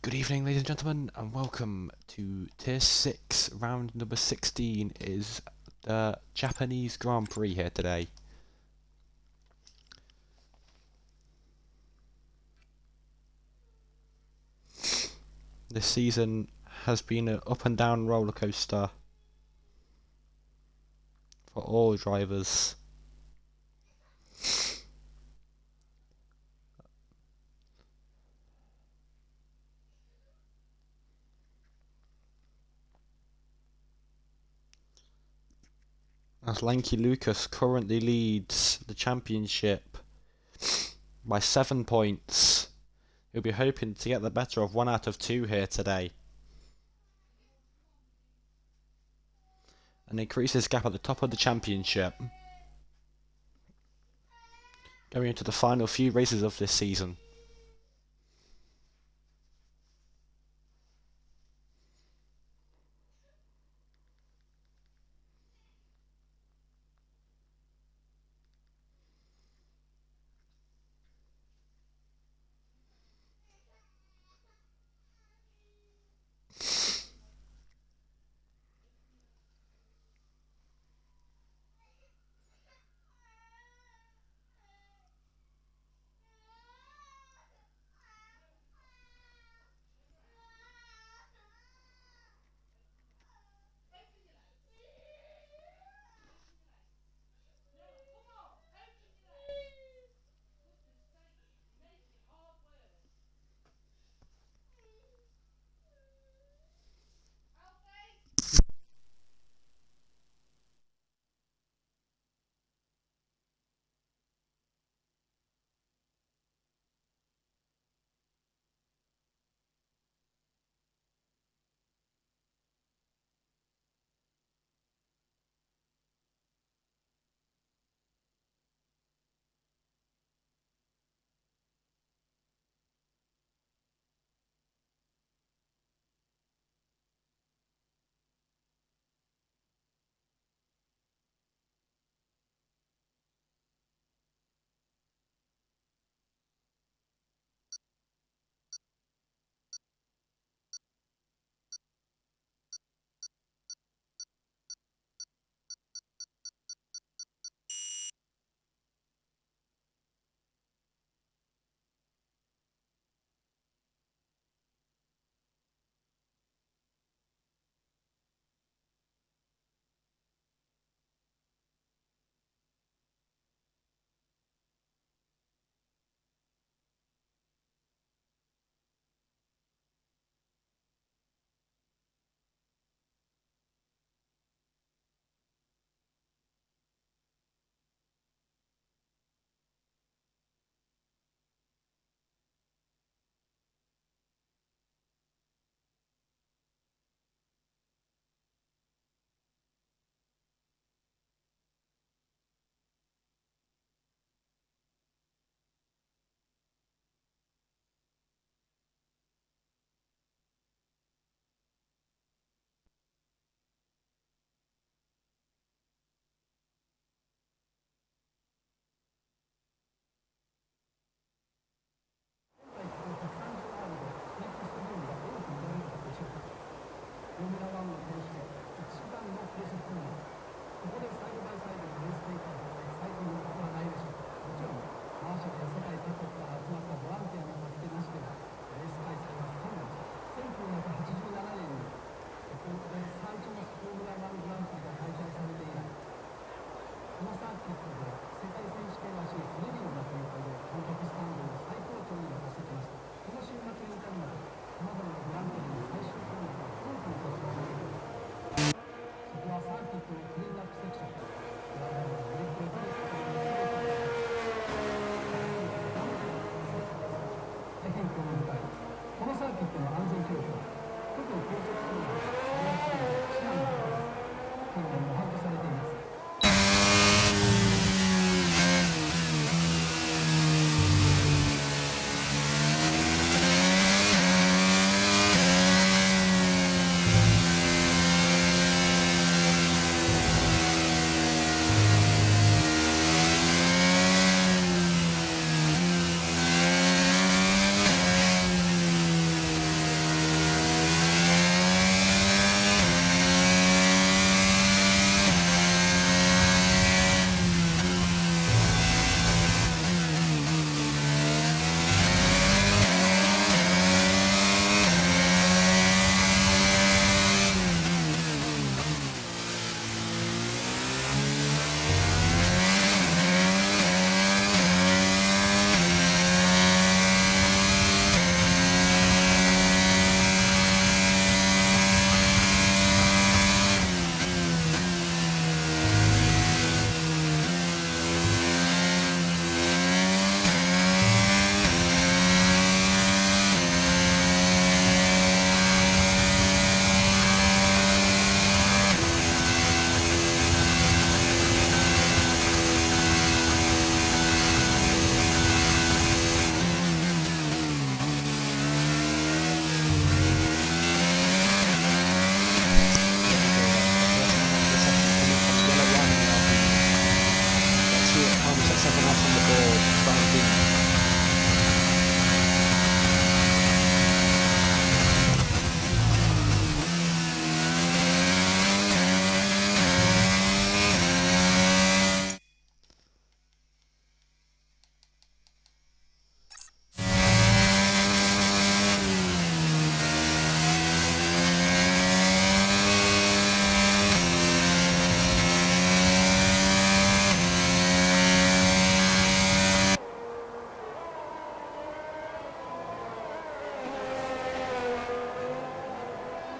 Good evening, ladies and gentlemen, and welcome to Tier 6. Round number 16 is the Japanese Grand Prix here today. This season has been an up and down roller coaster for all drivers. As Lanky Lucas currently leads the championship by 7 points. He'll be hoping to get the better of 1 out of 2 here today and increase his gap at the top of the championship, going into the final few races of this season.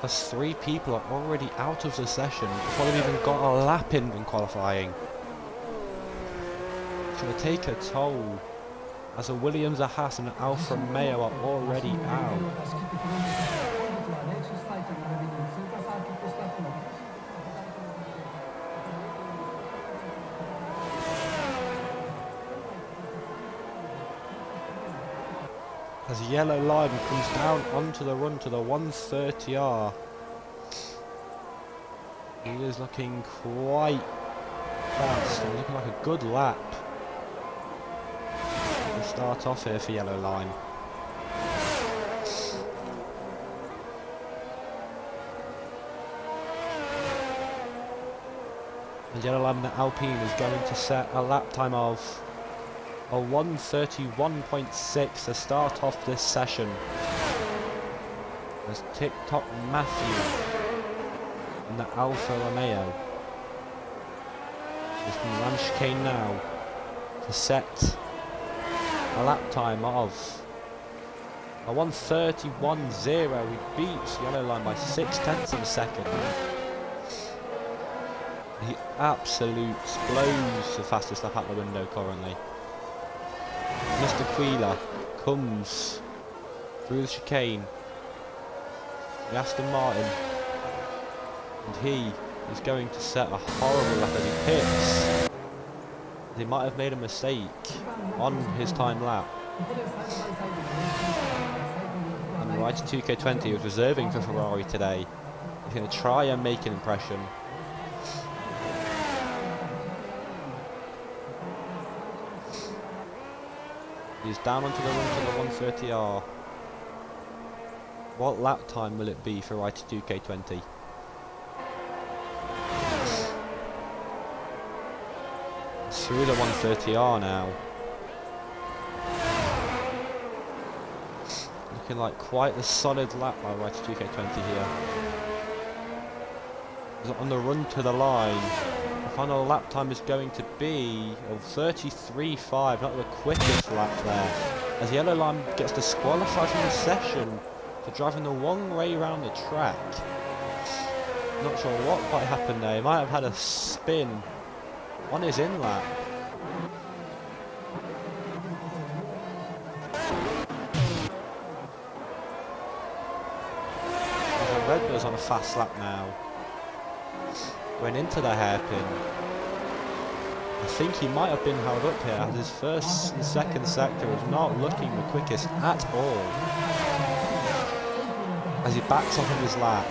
as 3 people are already out of the session before they've even got a lap in qualifying. It's going to take a toll, as a Williams, a Haas and an Alfa Romeo are already out. As yellow line comes down onto the run to the 130R. He is looking quite fast and looking like a good lap to start off here for yellow line. And yellow line and Alpine is going to set a lap time of a 1:31.6 to start off this session. There's TikTok Matthew and the Alfa Romeo. Just going to run chicane now to set a lap time of a 1:31.0. He beats yellow line by 0.6 of a second. He absolutely blows the fastest lap out the window currently. Mr. Quila comes through the chicane, the Aston Martin, and he is going to set a horrible lap as he pits. He might have made a mistake on his time lap. And the Wright 2K20 was reserving for Ferrari today. He's going to try and make an impression. He's down onto the run to the 130R. What lap time will it be for Wright 2K20? Through the 130R now. Looking like quite a solid lap by Wright 2K20 here. He's on the run to the line. The final lap time is going to be 33.5, not the quickest lap there. As yellow line gets disqualified from the session for driving the wrong way around the track. Not sure what quite happened there. He might have had a spin on his in lap. Red Bull's on a fast lap now. Going into the hairpin. I think he might have been held up here as his first and second sector is not looking the quickest at all. As he backs off of his lap.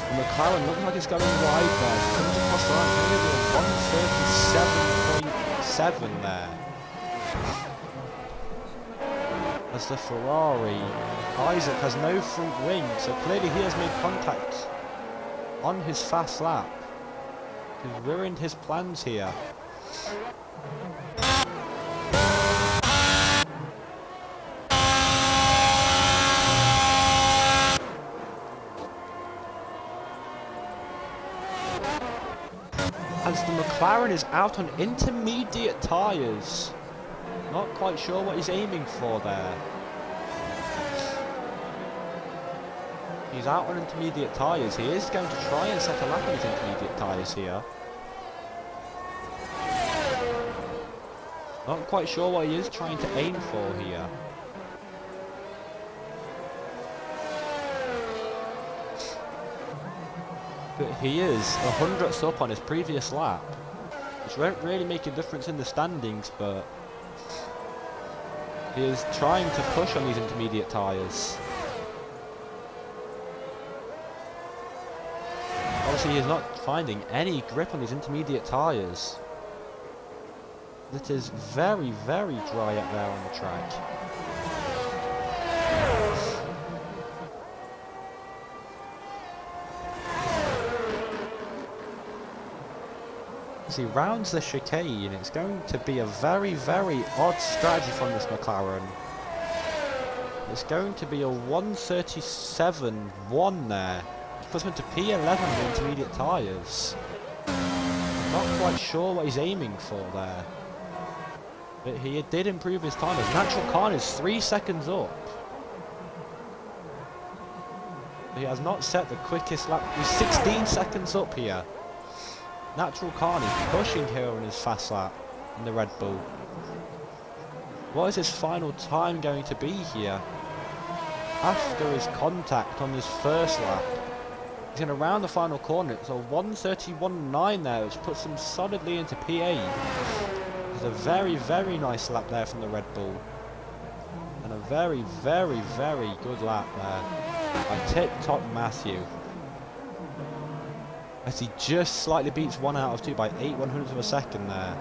And McLaren looking like it's going wide there. He comes across the line, only with 137.7 there. As the Ferrari, Isaac has no front wing, so clearly he has made contact on his fast lap. He's ruined his plans here. As the McLaren is out on intermediate tyres. Not quite sure what he's aiming for there. He's out on intermediate tyres. He is going to try and set a lap on his intermediate tyres here. Not quite sure what he is trying to aim for here. But he is 100ths up on his previous lap. Which won't really make a difference in the standings, but he is trying to push on these intermediate tyres. Obviously he's not finding any grip on these intermediate tyres. It is very, very dry up there on the track. As he rounds the chicane, it's going to be a very, very odd strategy from this McLaren. It's going to be a 1:37.1 there. Puts him into P11 with intermediate tyres. Not quite sure what he's aiming for there. But he did improve his time. His natural car is 3 seconds up. He has not set the quickest lap. He's 16 seconds up here. Natural Khan is pushing here in his fast lap in the Red Bull. What is his final time going to be here? After his contact on his first lap. He's going to round the final corner. It's a 1:31.9 there, which puts him solidly into P8. It's a very, very nice lap there from the Red Bull. And a very, very, very good lap there by Tip-Top Matthew. As he just slightly beats 1 out of 2 by 8/100ths of a second there.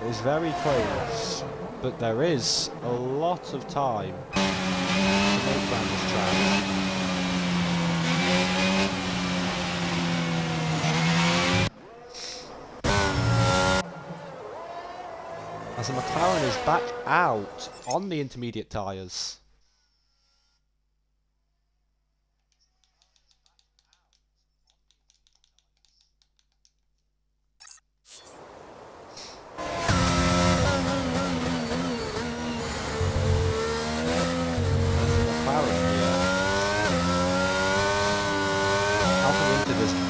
It is very close, but there is a lot of time to make around this track. As the McLaren is back out on the intermediate tyres.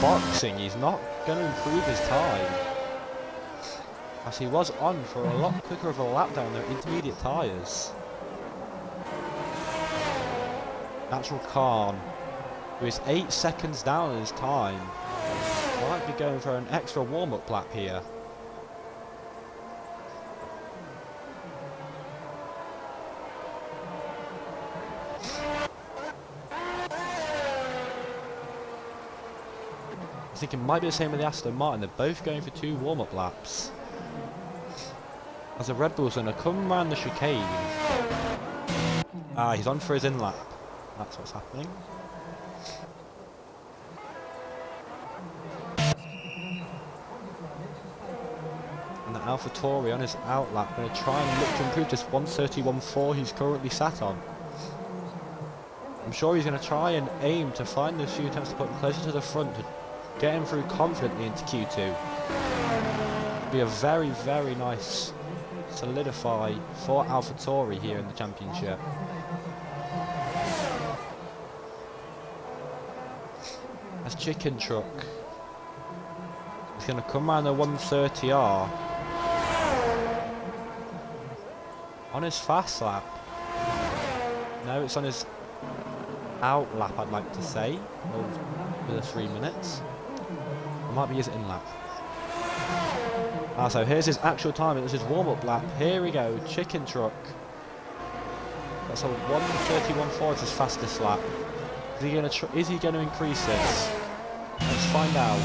Boxing, he's not going to improve his time, as he was on for a lot quicker of a lap down their intermediate tyres. Natural Khan, who is 8 seconds down in his time, might be going for an extra warm-up lap here. I think it might be the same with the Aston Martin. They're both going for 2 warm-up laps. As the Red Bull's going to come around the chicane. He's on for his in-lap. That's what's happening. And the AlphaTauri on his outlap going to try and look to improve this 1:31.4 he's currently sat on. I'm sure he's going to try and aim to find those few attempts to put him closer to the front to get him through confidently into Q2. It'll be a very, very nice solidify for AlphaTauri here in the championship. As Chicken Truck is going to come around the 130R on his fast lap. No, it's on his out lap, I'd like to say, with the 3 minutes. Might be his in-lap. So here's his actual time. It was his warm-up lap. Here we go. Chicken Truck. That's a 1:31.4. It's his fastest lap. Is he going to increase this? Let's find out.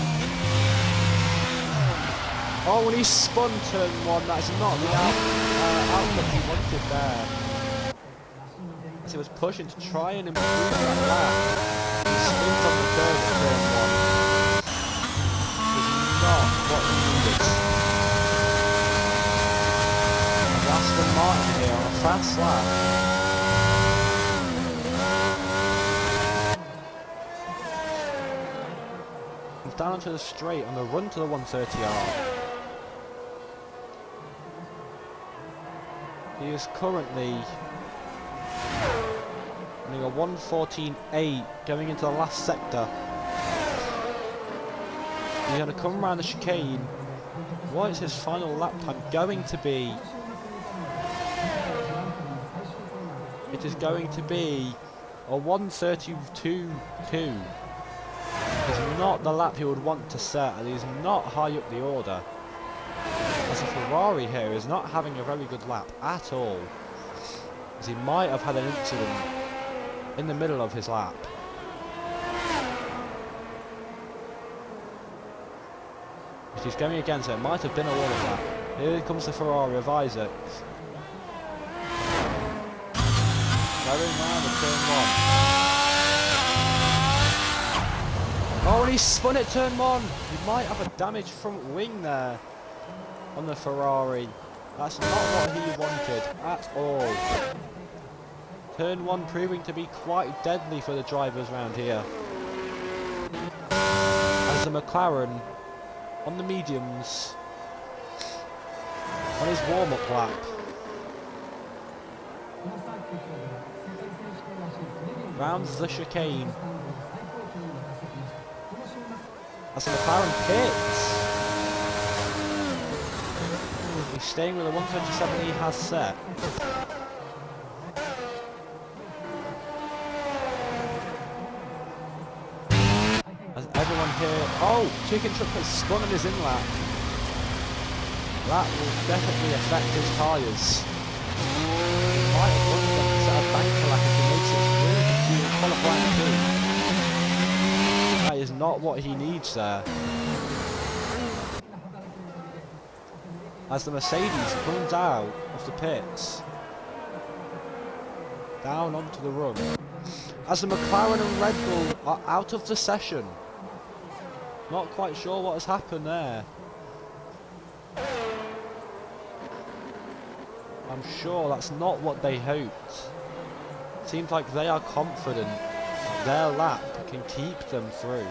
Oh, and he spun turn 1. That's not the outcome he wanted there. As he was pushing to try and improve that lap. He spins on the curve at turn 1. Not what he needed. And Aston Martin here on a fast lap. He's down onto the straight on the run to the 130R. He is currently running a 1:14.8 going into the last sector. He's going to come around the chicane. What is his final lap time going to be? It is going to be a 1:32.2. It's not the lap he would want to set, and he's not high up the order. As a Ferrari here is not having a very good lap at all, as he might have had an incident in the middle of his lap. He's going again, so it might have been a warm-up lap. Here comes the Ferrari of Isaac. Going round the turn 1. Oh, and he spun at turn 1. He might have a damaged front wing there on the Ferrari. That's not what he wanted at all. Turn 1 proving to be quite deadly for the drivers around here. As the McLaren on the mediums on his warm-up lap. Rounds the chicane. As the McLaren pits. He's staying with the 127 he has set. As everyone here... Oh! Chicken Truck has spun on his in-lap. That will definitely affect his tyres. He might have won them to set a bank lap if he makes it through to qualifying too. That is not what he needs there. As the Mercedes comes out of the pits, down onto the run, as the McLaren and Red Bull are out of the session. Not quite sure what has happened there. I'm sure that's not what they hoped. Seems like they are confident that their lap can keep them through.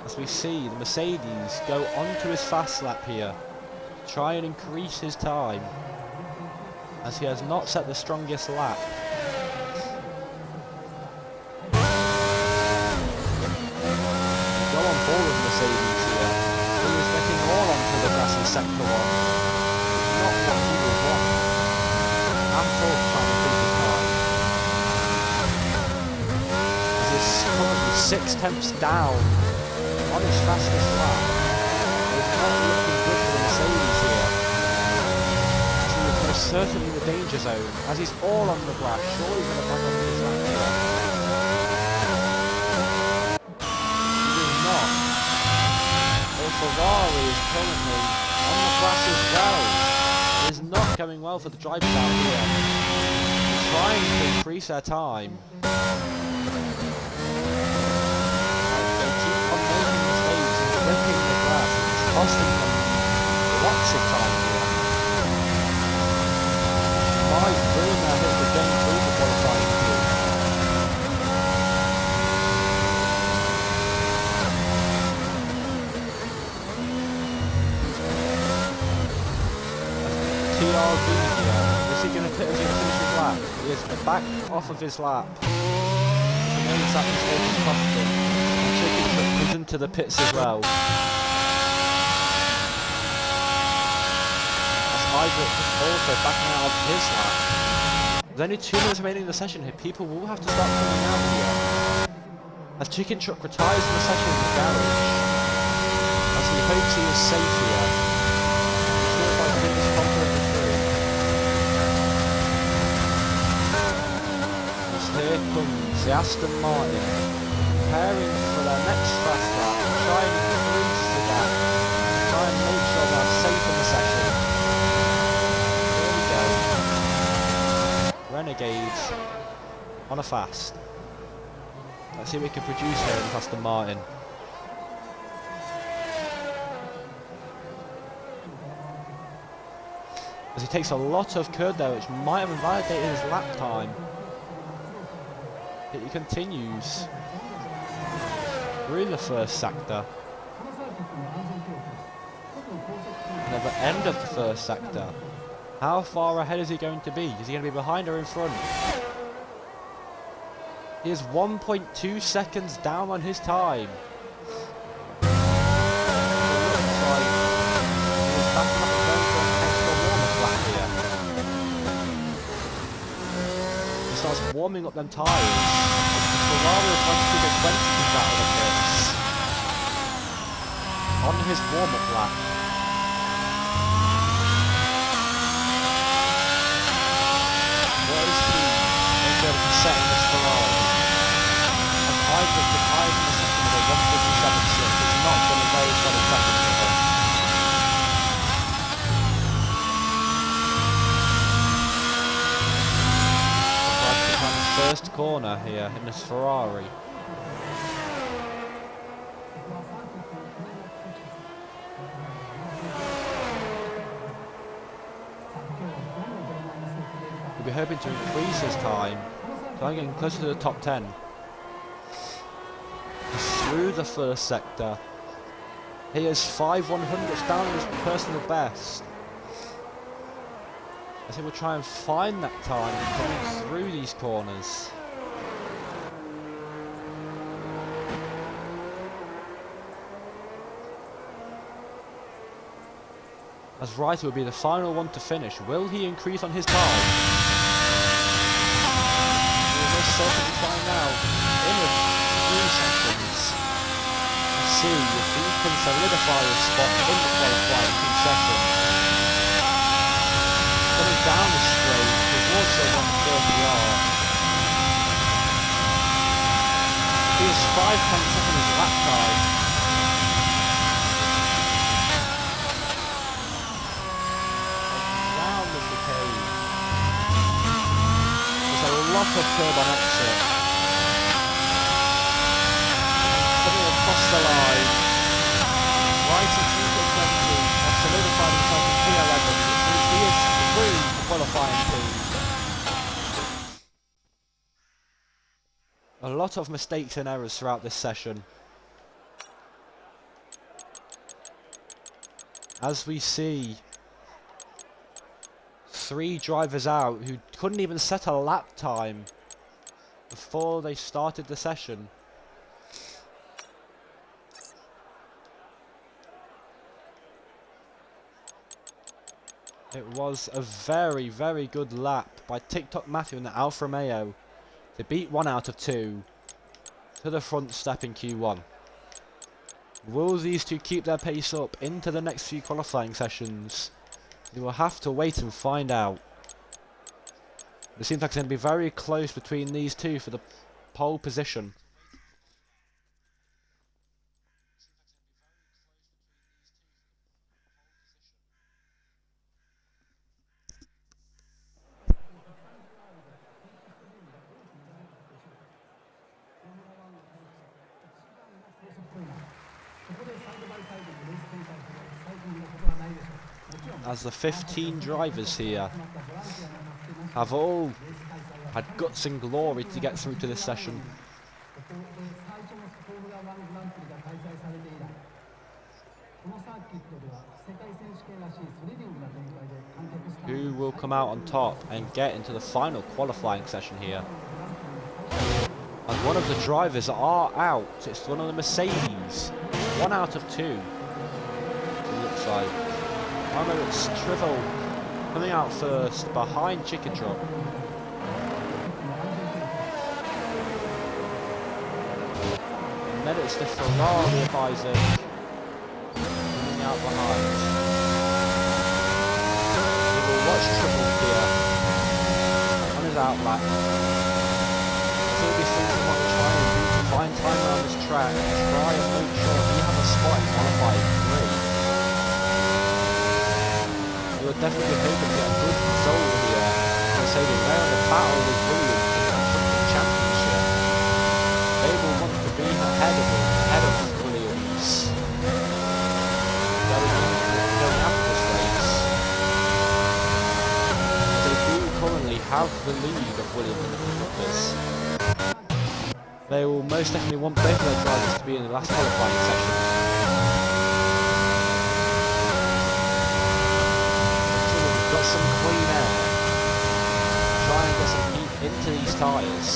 As we see the Mercedes go onto his fast lap here, try and increase his time, as he has not set the strongest lap. Go on board with Mercedes here, he is getting all onto the grass in sector 1. Not what he would want at all, trying to beat his time. As he's currently 6 tenths down on his fastest lap. It's not looking good for the Mercedes here. As he is most certainly in the danger zone. As he's all on the grass, sure he's going to back onto his lap here. He will not. Well, Ferrari is currently on the grass as well. It is not going well for the drivers out here. They're trying to increase their time. Costing them lots of time here. Might ruin their hit the game through the qualifying queue. TRV here. Is he going to pit as he finishes his lap? He is back off of his lap. He knows that mistake is costing. And Chicken Truck comes into the pits as well. Isaac also backing out of his lap. There's only 2 minutes remaining in the session here. People will have to start coming out here. As Chicken Truck retires in the session in the garage. As he hopes he is safe here. He feels like he is confidently through. As here comes the Aston Martin. Preparing for their next fast lap. Trying to increase the gap. Try and make sure they're safe in the session. Renegades on a fast. Let's see what we can produce here in Aston Martin. As he takes a lot of curd there, which might have invalidated his lap time. But he continues through the first sector. And at the end of the first sector, how far ahead is he going to be? Is he going to be behind or in front? He is 1.2 seconds down on his time. It looks like he's backing up and going for an extra warm-up lap here. He starts warming up them tyres. Ferrari is going to keep the 20 comes out of the pits. On his warm-up lap. Setting this Ferrari. As Isaac retires in the second with a 157.6, it's not been a very solid second for him. Looks like he's on the first corner here in this Ferrari. He'll be hoping to increase his time. So I'm getting closer to the top 10. through the first sector. He has 5/100ths down his personal best. As he will try and find that time coming through these corners. As Wright will be the final one to finish. Will he increase on his time? We will most certainly find out in a few seconds. To see if he can solidify his spot in the qualifying session. Coming down the straight towards the 130R. He is 5/10 on his lap time. Lot of curb on exit. Coming across the line. Right at 220 has solidified himself in P11, which means he is through the qualifying team. A lot of mistakes and errors throughout this session. As we see 3 drivers out who couldn't even set a lap time before they started the session. It was a very, very good lap by TikTok Matthew and the Alfa Romeo to beat 1 out of 2 to the front step in Q1. Will these two keep their pace up into the next few qualifying sessions? We will have to wait and find out. It seems like it's going to be very close between these two for the pole position. As the 15 drivers here have all had guts and glory to get through to this session. Who will come out on top and get into the final qualifying session here? And one of the drivers are out. It's one of the Mercedes. 1 out of 2. It looks like. I know it's Trivel coming out first behind Chicken Truck. And then it's the Ferrari of Isaac coming out behind. We will watch Trivel here on his outlap. He'll be thinking what to try and do to find time around this track and try and make sure he has a spot in qualifying 3. We'll definitely be hoping to get a good result here. Mercedes, they're in a battle with Williams for the constructor championship. They will want to be ahead of Williams. Going after this race. They do currently have the lead of Williams in the constructors. They will most definitely want both of their drivers to be in the last qualifying session. Got some clean air. Try and get some heat into these tyres.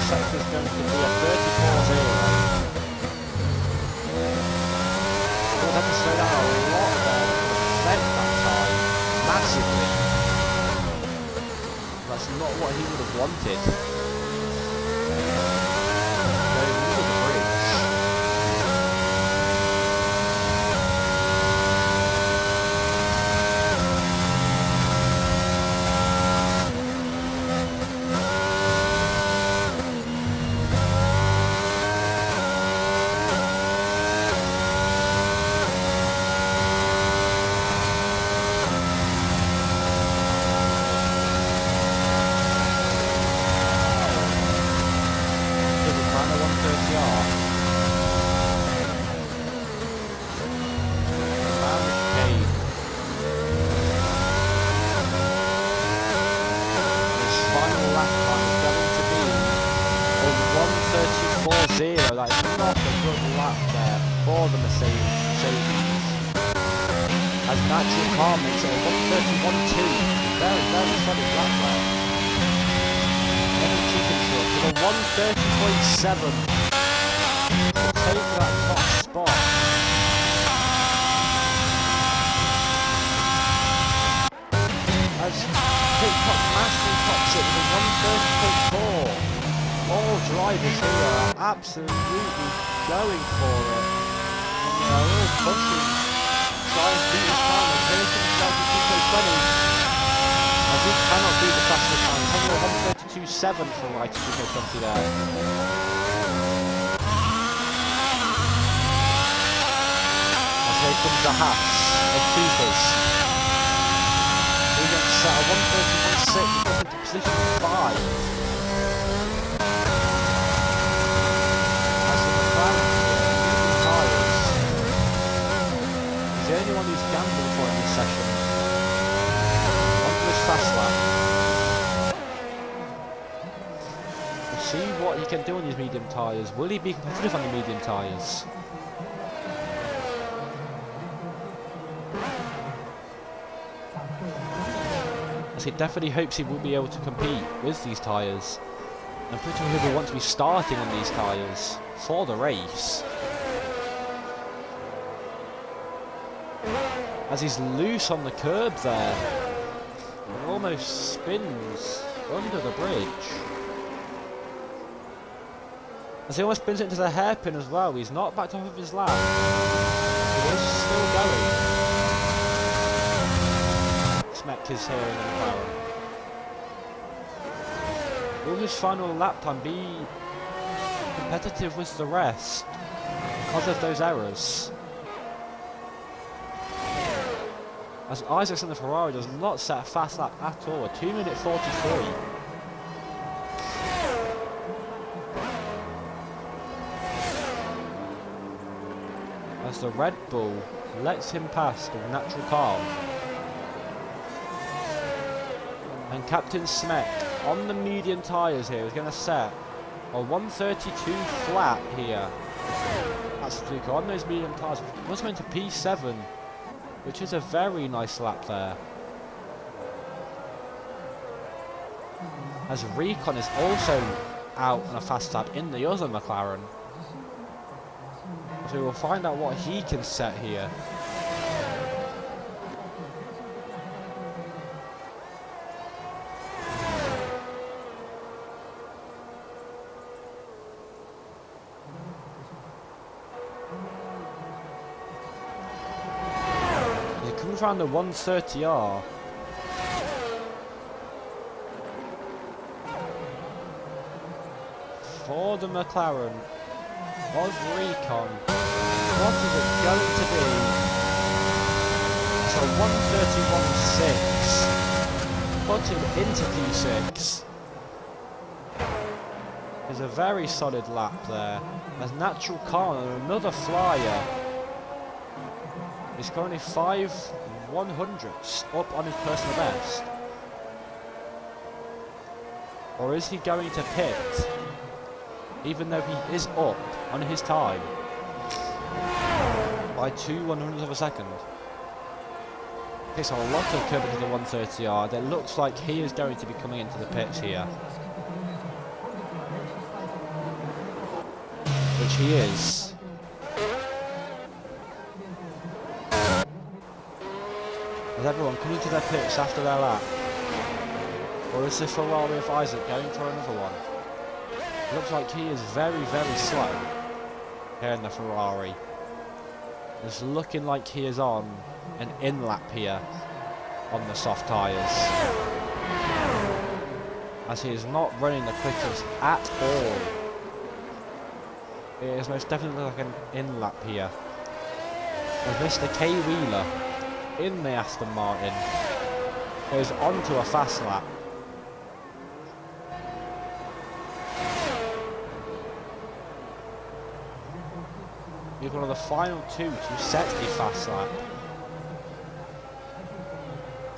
sector is going to be a 34.0. We'll have to slow down a lot there to affect that time massively. That's not what he would have wanted. Going under the bridge. That is not a good lap there for the Mercedes. As Natural Car makes it a 1:31.2. Very, very solid lap there. Kevin Chickenshaw's with a 1:30.7 to take that top spot. As Pitcock Massey tops it with a 1:30.4. All drivers here are absolutely going for it. And they are all pushing, trying to beat his time. And here comes Michael Pico 20. As he cannot beat the fastest time. He's only a 1:32.7 for Michael Pico 20 there. As here comes the Haas of Coopers. He gets a 1:31.6, up into position 5. The only one who's gambled for it in this session. Onto his fast lap. We'll see what he can do on his medium tyres. Will he be competitive on the medium tyres? As he definitely hopes he will be able to compete with these tyres. I'm pretty sure he will want to be starting on these tyres for the race. As he's loose on the curb there, and almost spins under the bridge. As he almost spins it into the hairpin as well, he's not backed off of his lap. He is still going. Smeck is here in the McLaren. Will his final lap time be competitive with the rest because of those errors? As Isaacson, the Ferrari, does not set a fast lap at all, a 2:43. As the Red Bull lets him pass the Natural Car. And Captain Smeck on the medium tyres here is going to set a 1:32 flat here. That's Stuka on those medium tyres. Was going to P7. Which is a very nice lap there. As Recon is also out on a fast lap in the other McLaren. So we'll find out what he can set here. Around the 130R. For the McLaren of Recon. What is it going to be? It's a 131.6. Putting into P6. Is a very solid lap there. As Natural Car on another flyer. He's currently 5/100ths up on his personal best. Or is he going to pit, even though he is up on his time by 2/100ths of a second? Takes a lot of curb into the 130R. It looks like he is going to be coming into the pits here. which he is. As everyone coming to their pits after their lap. Or is the Ferrari of Isaac going for another one? It looks like he is very, very slow here in the Ferrari. It's looking like he is on an in-lap here on the soft tyres. As he is not running the quickest at all. It is most definitely like an in-lap here. As Mr. K. Wheeler in the Aston Martin goes onto a fast lap. He's one of the final two to set a fast lap.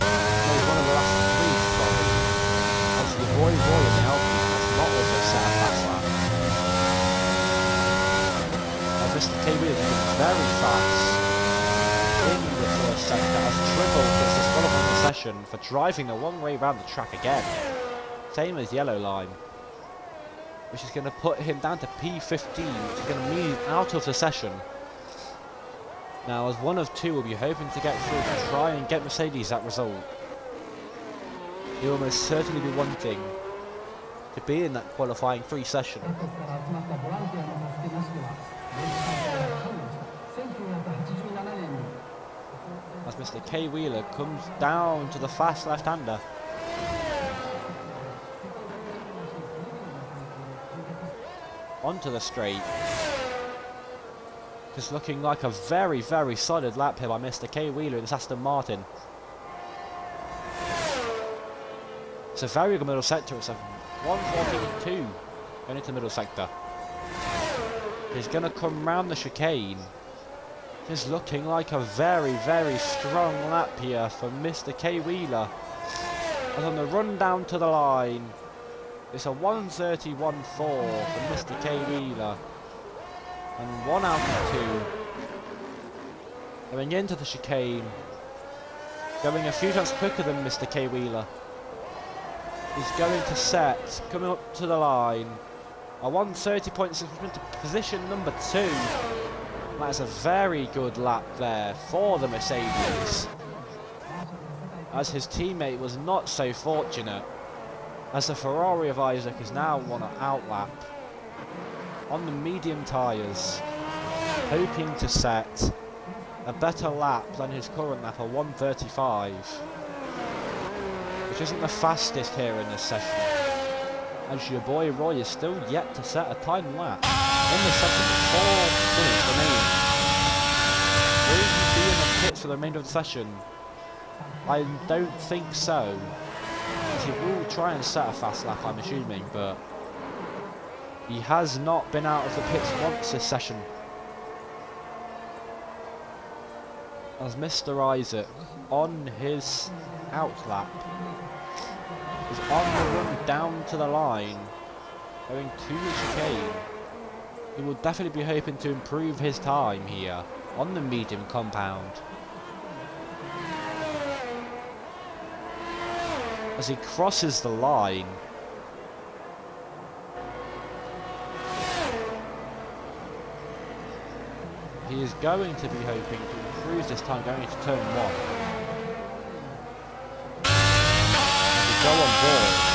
No, he's one of the last three, sorry. As the Roy in the Alpine has not also set a fast lap. As Mr. K. Wheeler is very fast in the first sector as Tribble gets disqualified from the session for driving the wrong way around the track again. Same as Yellow Line. Which is going to put him down to P15, which is going to move out of the session. Now, as one of two will be hoping to get through to try and get Mercedes that result. He will most certainly be wanting to be in that qualifying free session. As Mr. K. Wheeler comes down to the fast left-hander. Onto the straight. Just looking like a very, very solid lap here by Mr. K. Wheeler in this Aston Martin. It's a very good middle sector. It's a 1:42 going into the middle sector. He's going to come round the chicane. Just looking like a very, very strong lap here for Mr. K. Wheeler. And on the run down to the line, it's a 1:31.4 for Mr. K. Wheeler. And 1 out of 2. Going into the chicane. Going a few times quicker than Mr. K. Wheeler. He's going to set, coming up to the line. A 1:30.6 into position number 2. That is a very good lap there for the Mercedes. As his teammate was not so fortunate. As the Ferrari of Isaac is now on an outlap on the medium tyres, hoping to set a better lap than his current lap, a 1:35, which isn't the fastest here in this session, as your boy Roy is still yet to set a time lap in the session with 4 minutes remaining. Will he be in the pits for the remainder of the session? I don't think so. He will try and set a fast lap, I'm assuming, but he has not been out of the pits once this session. As Mr. Isaac, on his outlap, is on the run down to the line, going to the chicane. He will definitely be hoping to improve his time here on the medium compound. As he crosses the line, he is going to be hoping to improve this time going into turn 1. And to go on board.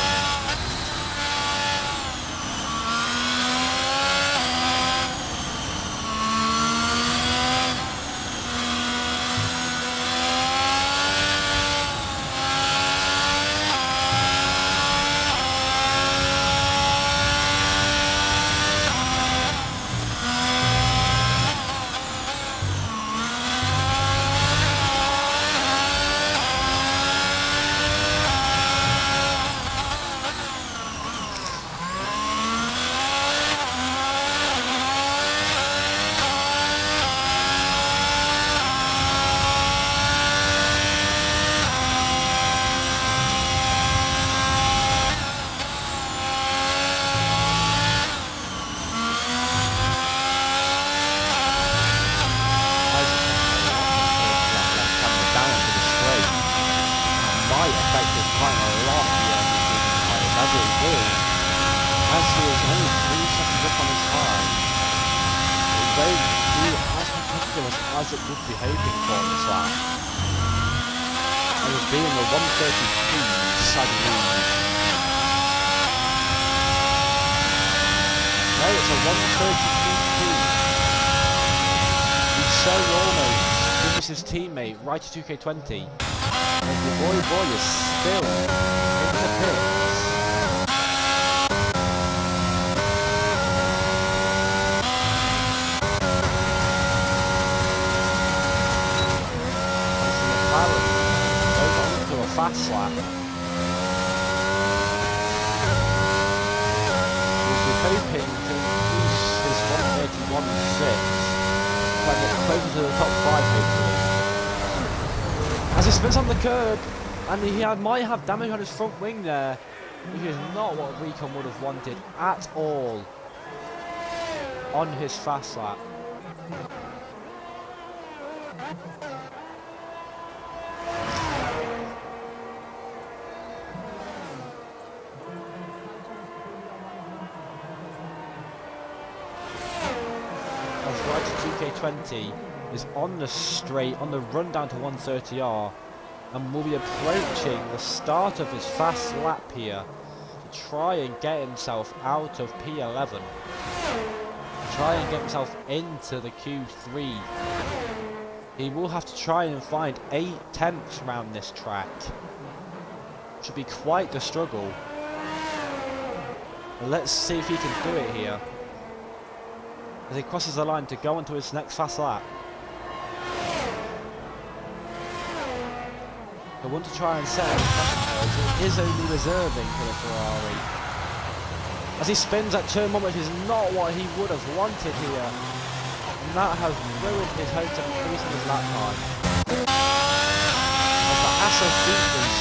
As he is only 3 seconds up on his time. don't feel as competitive as it would be hoping for this lap. I was being a 133 sad lead. No, it's a 133. He's so almost finished his teammate, Righty2K20. And the boy is still in the pits. Fast lap. We'll be hoping to increase his 131.6 by getting closer to the top 5 hopefully. As he spins on the curb, and he might have damage on his front wing there, which is not what Recon would have wanted at all on his fast lap. Righty2K20 is on the straight, on the run down to 130R, and will be approaching the start of his fast lap here to try and get himself out of P11, try and get himself into the Q3. He will have to try and find 8 tenths around this track. Should be quite the struggle. Let's see if he can do it here as he crosses the line to go onto his next fast lap. I want to try and set up it is only reserving for the Ferrari. As he spins at turn 1, which is not what he would have wanted here. And that has ruined his hopes of increasing his lap time. As the Hassel Features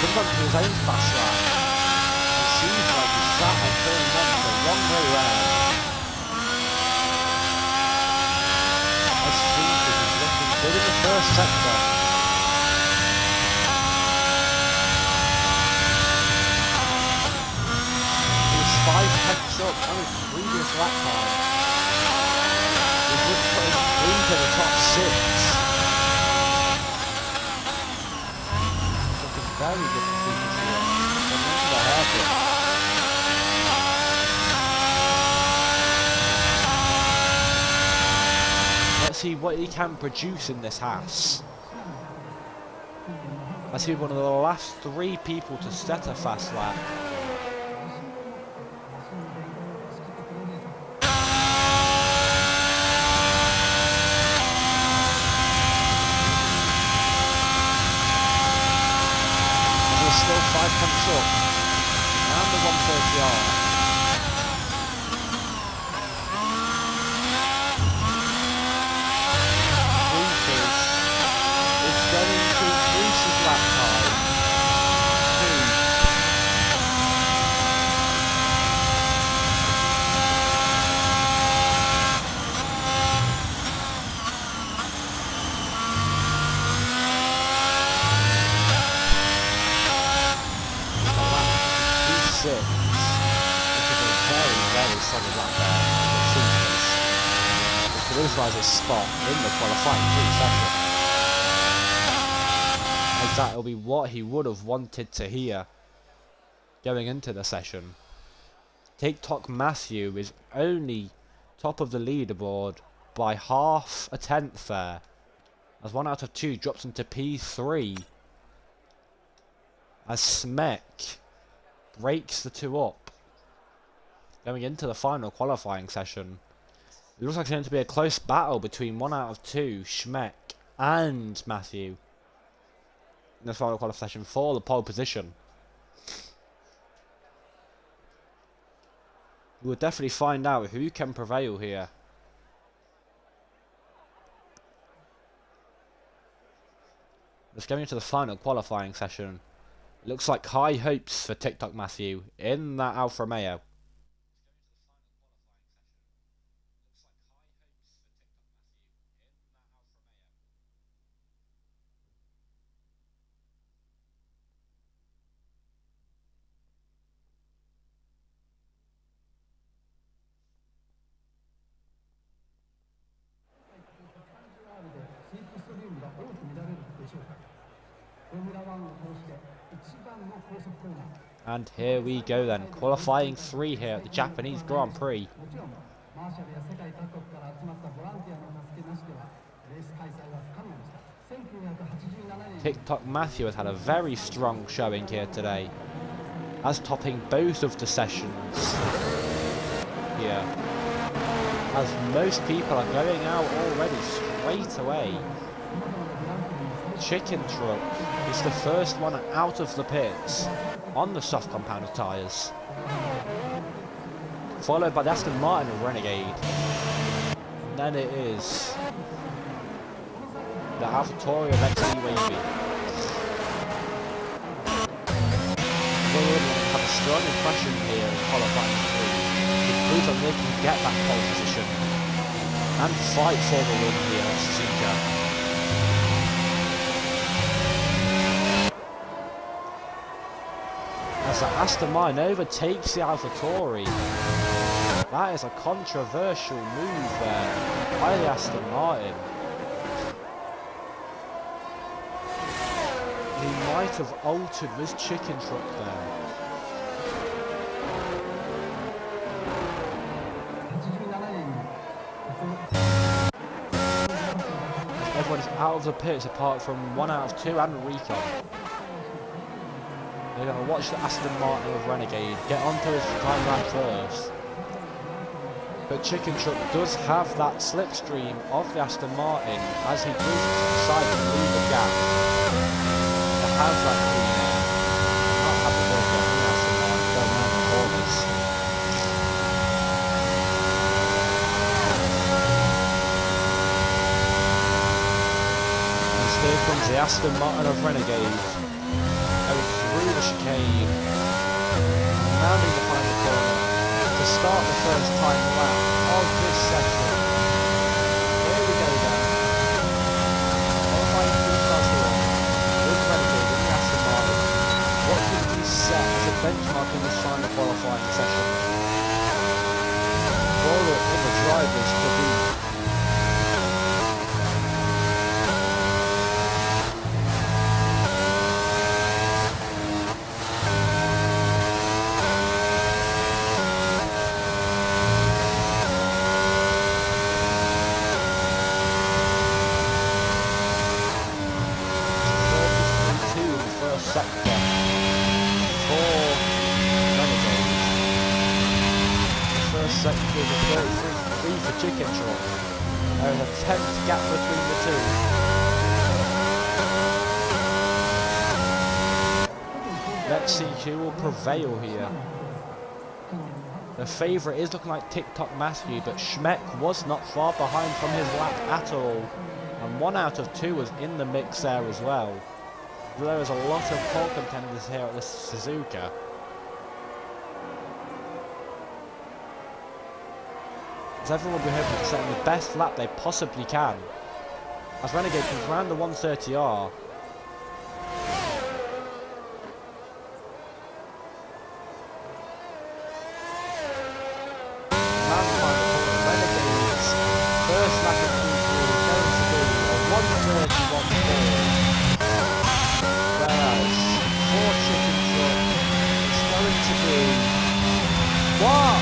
comes onto his own fast lap. It seems like he's sat on turn 1 the wrong way round. Good in the first sector. He was 5 tenths up on his previous lap time. He would put him into the top 6. Looking very good for Features here. Going into the hairpin. Let's see what he can produce in this Haas. As he's one of the last 3 people to set a fast lap. We're still 5 tenths up and the 130R. Solidifies his spot in the qualifying 3 session. As that will be what he would have wanted to hear going into the session. TikTok Matthew is only top of the leaderboard by half a tenth there, as 1 out of 2 drops into P3, as Smek breaks the 2 up going into the final qualifying session. It looks like it's going to be a close battle between 1 out of 2, Schmeck and Matthew, in the final qualifying session for the pole position. We will definitely find out who can prevail here. Let's go into the final qualifying session. It looks like high hopes for TikTok Matthew in that Alfa Romeo. And here we go then, qualifying 3 here at the Japanese Grand Prix. TikTok Matthew has had a very strong showing here today, as topping both of the sessions here, as most people are going out already straight away. Chicken Truck is the first one out of the pits on the soft compounded tyres, followed by the Aston Martin Renegade, and then it is the AlphaTauri of XC Wavy. William have a strong impression here in qualifying 3 to prove that they can get that pole position and fight for the win here at Suzuka. As the Aston Martin overtakes the AlphaTauri. That is a controversial move there by the Aston Martin. He might have altered this chicken truck there. Everyone is out of the pits apart from 1 out of 2 and Recon. They're going to watch the Aston Martin of Renegade get onto his time lap first. But Chicken Truck does have that slipstream of the Aston Martin as he does decide to leave the gap. To have that clean air, and not have the work on the Aston Martin going around the corners. And here comes the Aston Martin of Renegade. Going through the chicane, rounding the final corner to start the first time lap of this session. Here we go then. Qualifying 2 starts here with Renegade in the Aston Martin. What can we set as a benchmark in this final qualifying session? Follow up in the drivers to be sector for Renegade. The first sector is a 33 for Chicken Truck. There is a 10th gap between the two. Let's see who will prevail here. The favourite is looking like TikTok Matthew, but Schmeck was not far behind from his lap at all. And 1 out of 2 was in the mix there as well. There is a lot of pole contenders here at this Suzuka. As everyone will be hoping to set the best lap they possibly can. As Renegade comes round the 130R. Renegade's first lap of Q3 is going to be a 130.14. Whereas for Chicken Truck, it's going to be what?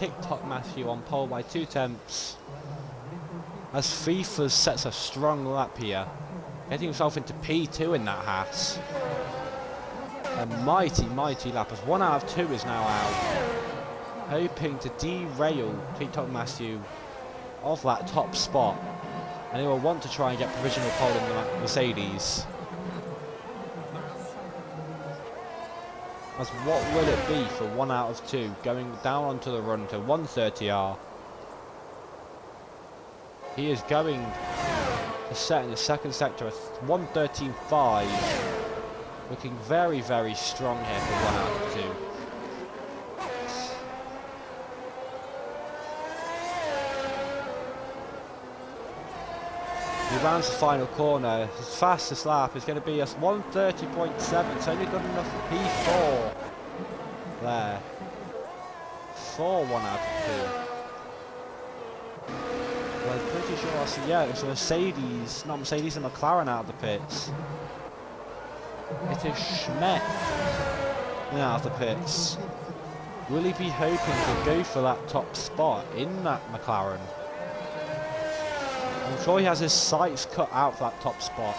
TikTok Matthew on pole by 2 tenths. As FIFA sets a strong lap here, getting himself into P2 in that Haas. A mighty, mighty lap as 1 out of 2 is now out. Hoping to derail TikTok Matthew of that top spot. And he will want to try and get provisional pole in the Mercedes. As what will it be for 1 out of 2 going down onto the run to 130R. He is going to set in the second sector at 113.5. Looking very, very strong here for 1 out of 2. He rounds the final corner. His fastest lap is going to be a 130.7. It's only good enough for P4. There. For 1 out of 2. Well, I'm pretty sure I see, yeah, it's a Mercedes, not Mercedes, and McLaren out of the pits. It is Schmeck out of the pits. Will he be hoping to go for that top spot in that McLaren? I'm sure he has his sights cut out for that top spot.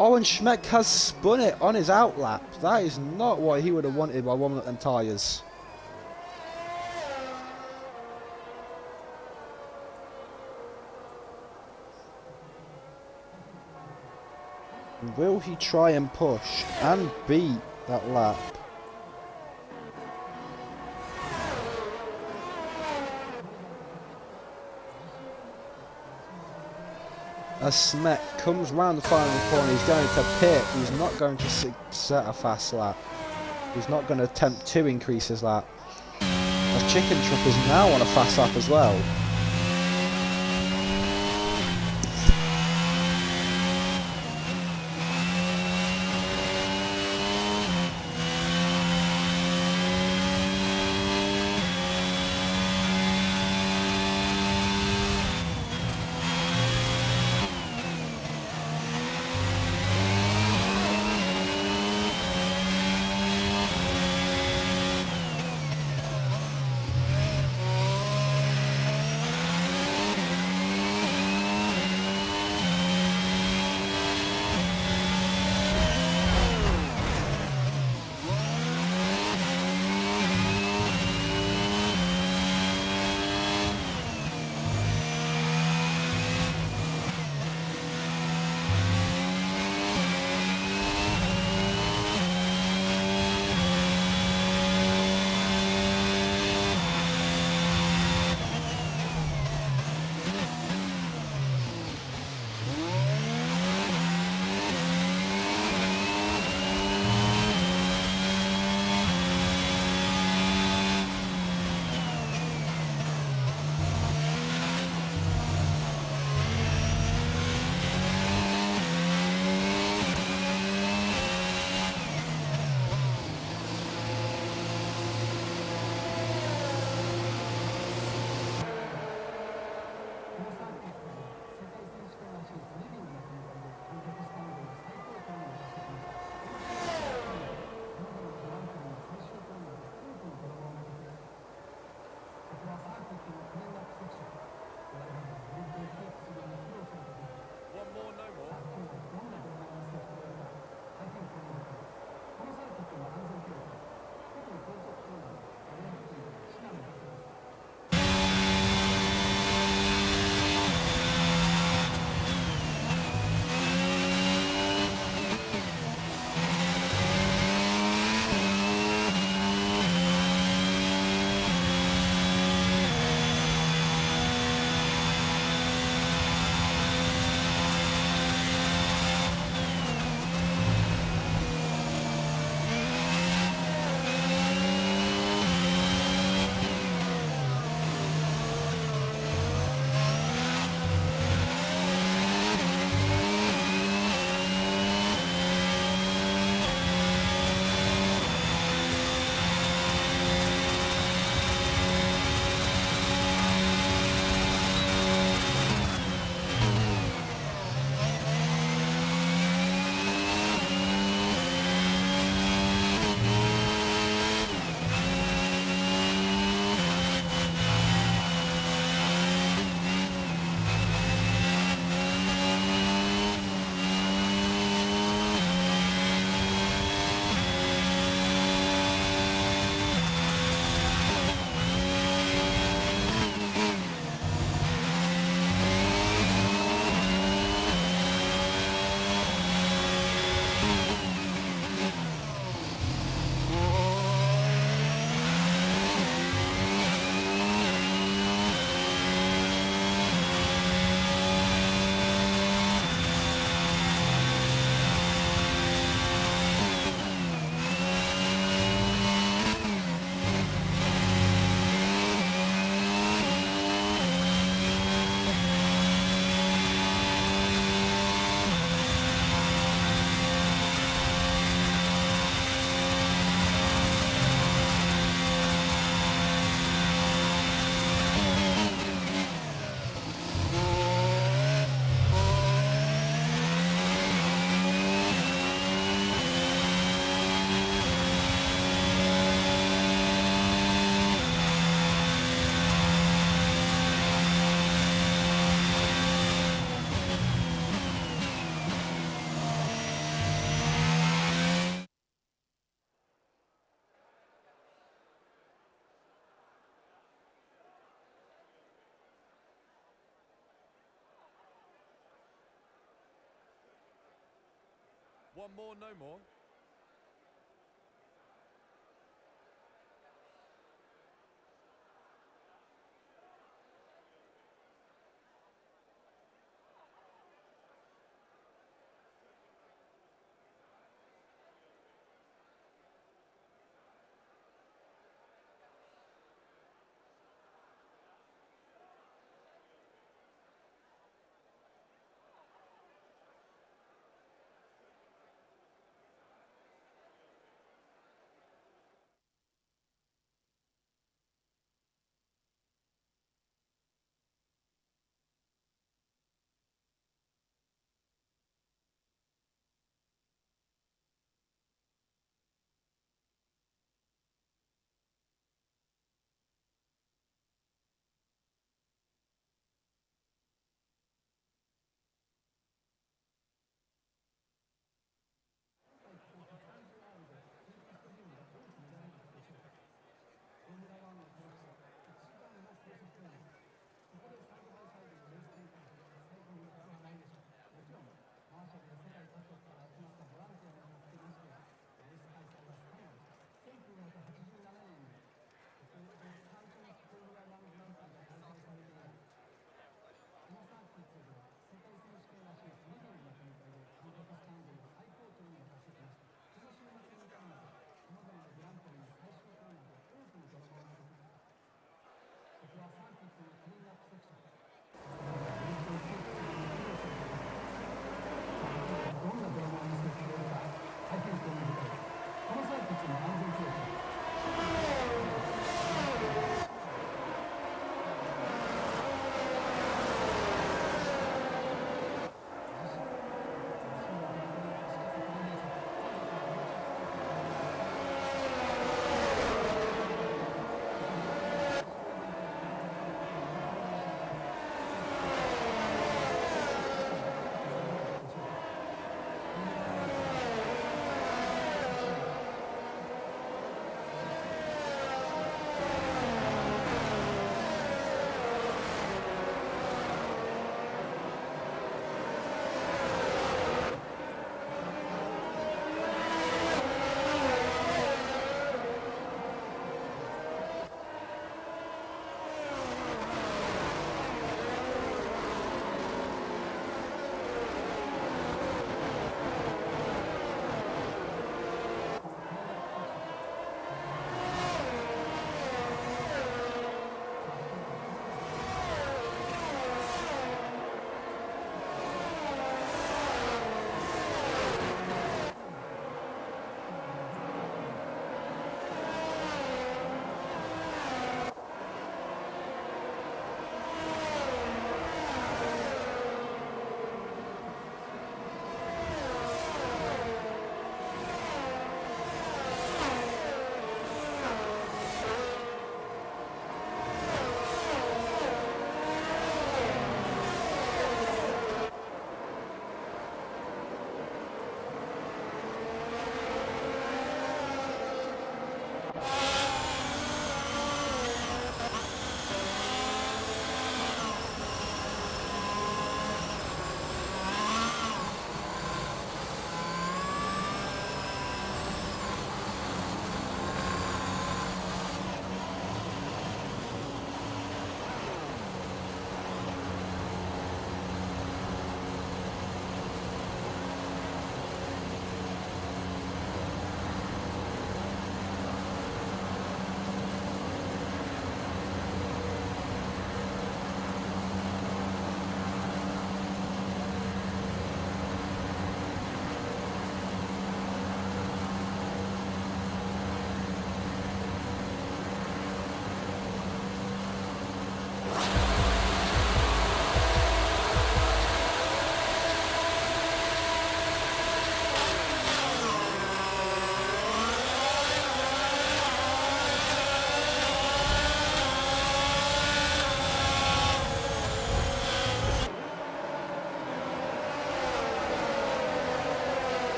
Oh, and Schmeck has spun it on his outlap. That is not what he would have wanted by warming up them tyres. Will he try and push and beat that lap? As Schmeck comes round the final corner, he's going to pit. He's not going to set a fast lap. He's not going to attempt to increase his lap. As Chicken Truck is now on a fast lap as well. One more, no more.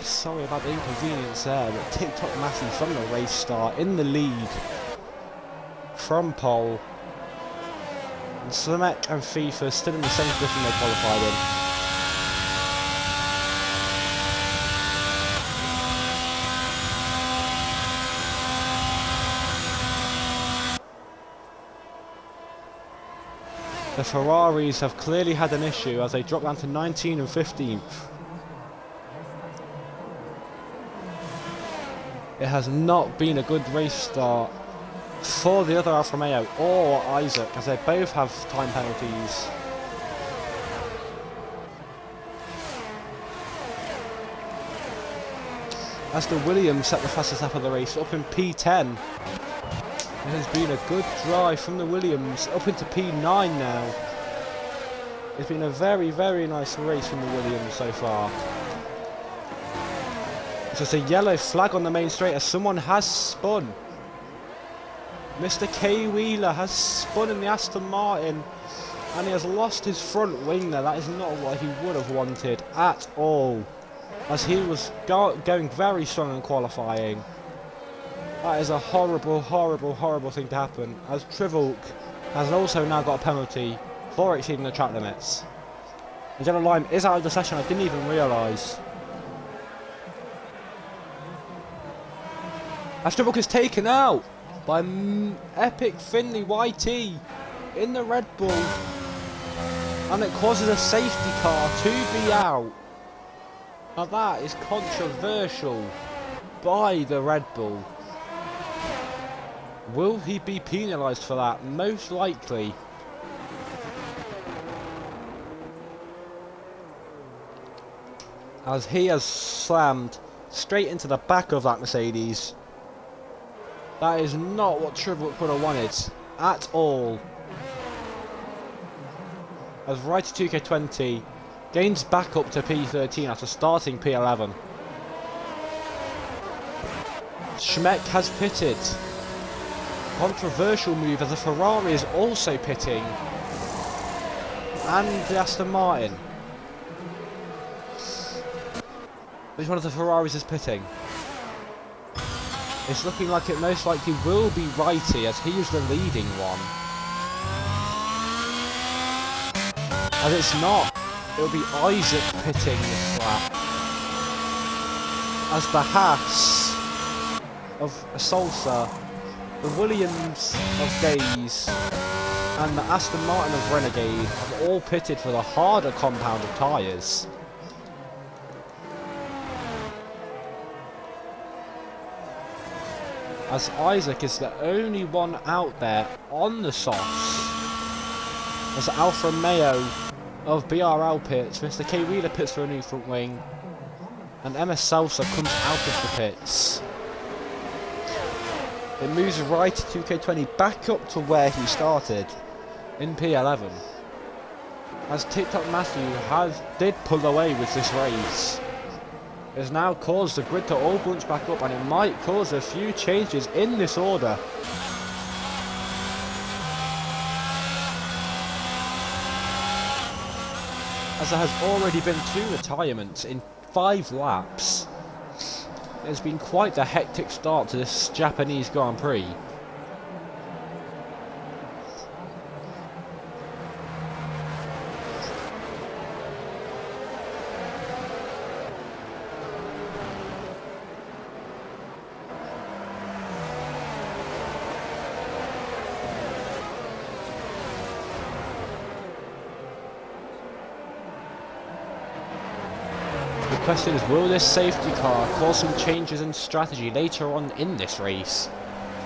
sorry about the inconvenience there, but TikTok Matthew from the race start in the lead from pole. And Slimek and FIFA still in the same position they qualified in. The Ferraris have clearly had an issue as they drop down to 19 and 15th. It has not been a good race start for the other Alfa Romeo or Isaac, as they both have time penalties. As the Williams set the fastest lap of the race up in P10. It has been a good drive from the Williams up into P9 now. It's been a very, very nice race from the Williams so far. There's a yellow flag on the main straight as someone has spun. Mr. K. Wheeler has spun in the Aston Martin and he has lost his front wing there. That is not what he would have wanted at all, as he was going very strong in qualifying. That is a horrible, horrible, horrible thing to happen, as Trivolk has also now got a penalty for exceeding the track limits. And Yellow Lime is out of the session, I didn't even realise. As Trivolk is taken out by Epic Finley YT in the Red Bull, and it causes a safety car to be out. Now that is controversial by the Red Bull. Will he be penalised for that? Most likely. As he has slammed straight into the back of that Mercedes. That is not what Trivolk would have wanted at all. As Writer 2K20 gains back up to P13 after starting P11. Schmeck has pitted. Controversial move as the Ferrari is also pitting. And the Aston Martin. Which one of the Ferraris is pitting? It's looking like it most likely will be Righty, as he is the leading one. As it's not, it'll be Isaac pitting this lap. As the Haas of Salsa, the Williams of Gaze, and the Aston Martin of Renegade have all pitted for the harder compound of tyres. As Isaac is the only one out there on the softs. As Alfa Romeo of BRL pits, Mr. K. Wheeler pits for a new front wing, and MS Salsa comes out of the pits. It moves right to 2K20 back up to where he started in P11. As TikTok Matthew did pull away with this race. It has now caused the grid to all bunch back up, and it might cause a few changes in this order. As there has already been 2 retirements in 5 laps. It has been quite the hectic start to this Japanese Grand Prix. The question is, will this safety car cause some changes in strategy later on in this race?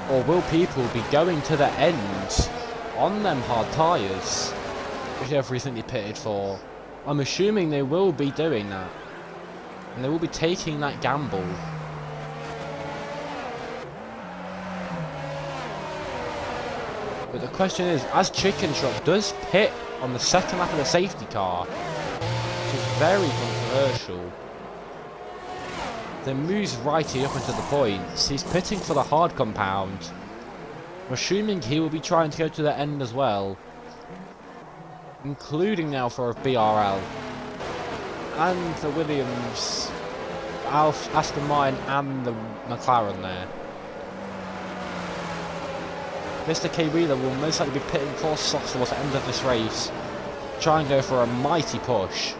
Or will people be going to the end on them hard tyres, which they have recently pitted for? I'm assuming they will be doing that. And they will be taking that gamble. But the question is, as Chicken Shop does pit on the second lap of the safety car, which is very controversial, then moves Righty up into the points. He's pitting for the hard compound. I'm assuming he will be trying to go to the end as well, including now for a BRL. And the Williams Aston Martin and the McLaren there. Mr. K. Wheeler will most likely be pitting for softs towards the end of this race. Try and go for a mighty push.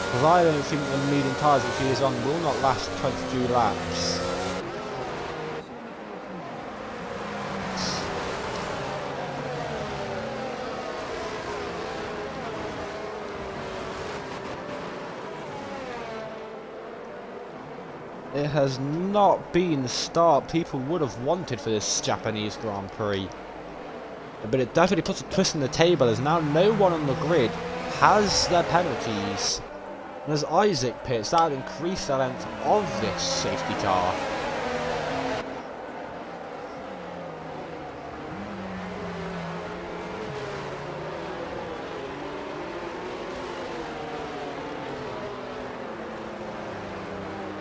Because I don't think the medium tyres which he is on will not last 22 laps. It has not been the start people would have wanted for this Japanese Grand Prix. But it definitely puts a twist in the table as now no one on the grid has their penalties. And as Isaac pits, that would increase the length of this safety car.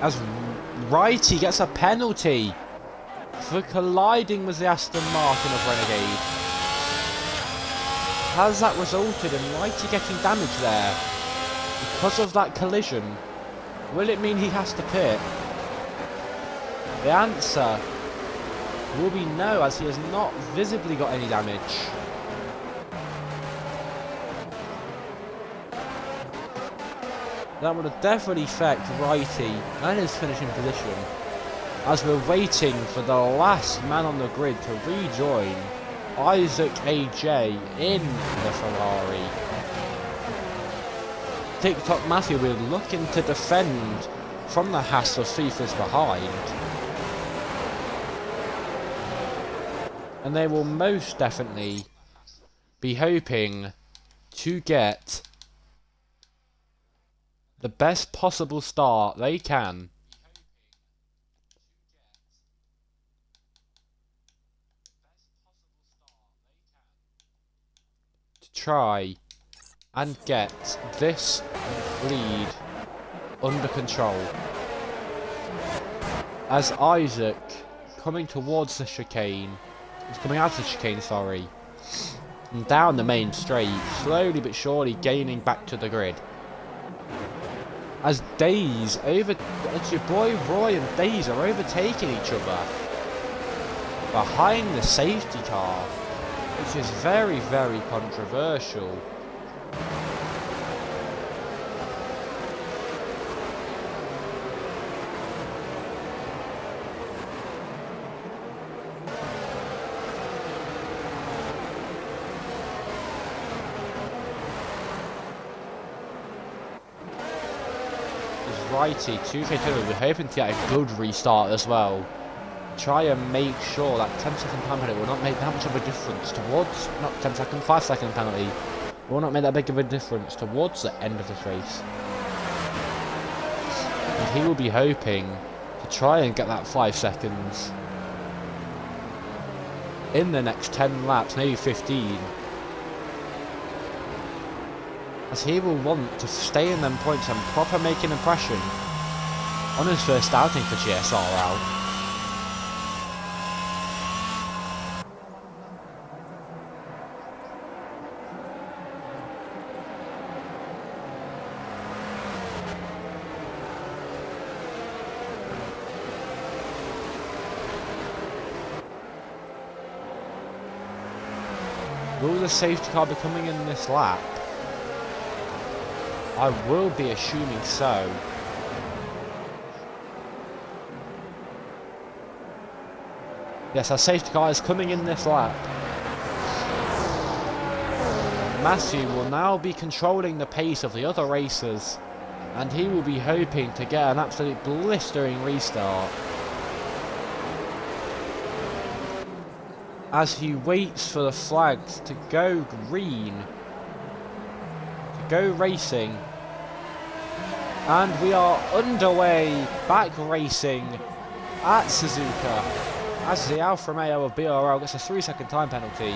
As Righty gets a penalty for colliding with the Aston Martin of Renegade. Has that resulted in Righty getting damage there? Because of that collision, will it mean he has to pit? The answer will be no, as he has not visibly got any damage. That would have definitely affect Righty and his finishing position, as we're waiting for the last man on the grid to rejoin Isaac AJ in the Ferrari. TikTok Matthew will looking to defend from the hassle of FIFA's behind. And they will most definitely be hoping to get the best possible start they can to try and get this lead under control. As Isaac coming towards the chicane, he's coming out of the chicane, sorry, and down the main straight, slowly but surely gaining back to the grid. As Days it's your boy Roy and Days are overtaking each other behind the safety car, which is very, very controversial. Righty, 2K2, we're hoping to get a good restart as well. Try and make sure that 10-second time penalty will not make that much of a difference towards, not 10-second, 5-second penalty, will not make that big of a difference towards the end of this race. And he will be hoping to try and get that 5 seconds in the next 10 laps, maybe 15. As he will want to stay in them points and proper make an impression on his first outing for GSRL. Will the safety car be coming in this lap? I will be assuming so. Yes, our safety car is coming in this lap. Matthew will now be controlling the pace of the other racers, and he will be hoping to get an absolute blistering restart. As he waits for the flags to go green, to go racing. And we are underway, back racing at Suzuka, as the Alfa Romeo of BRL gets a 3-second time penalty.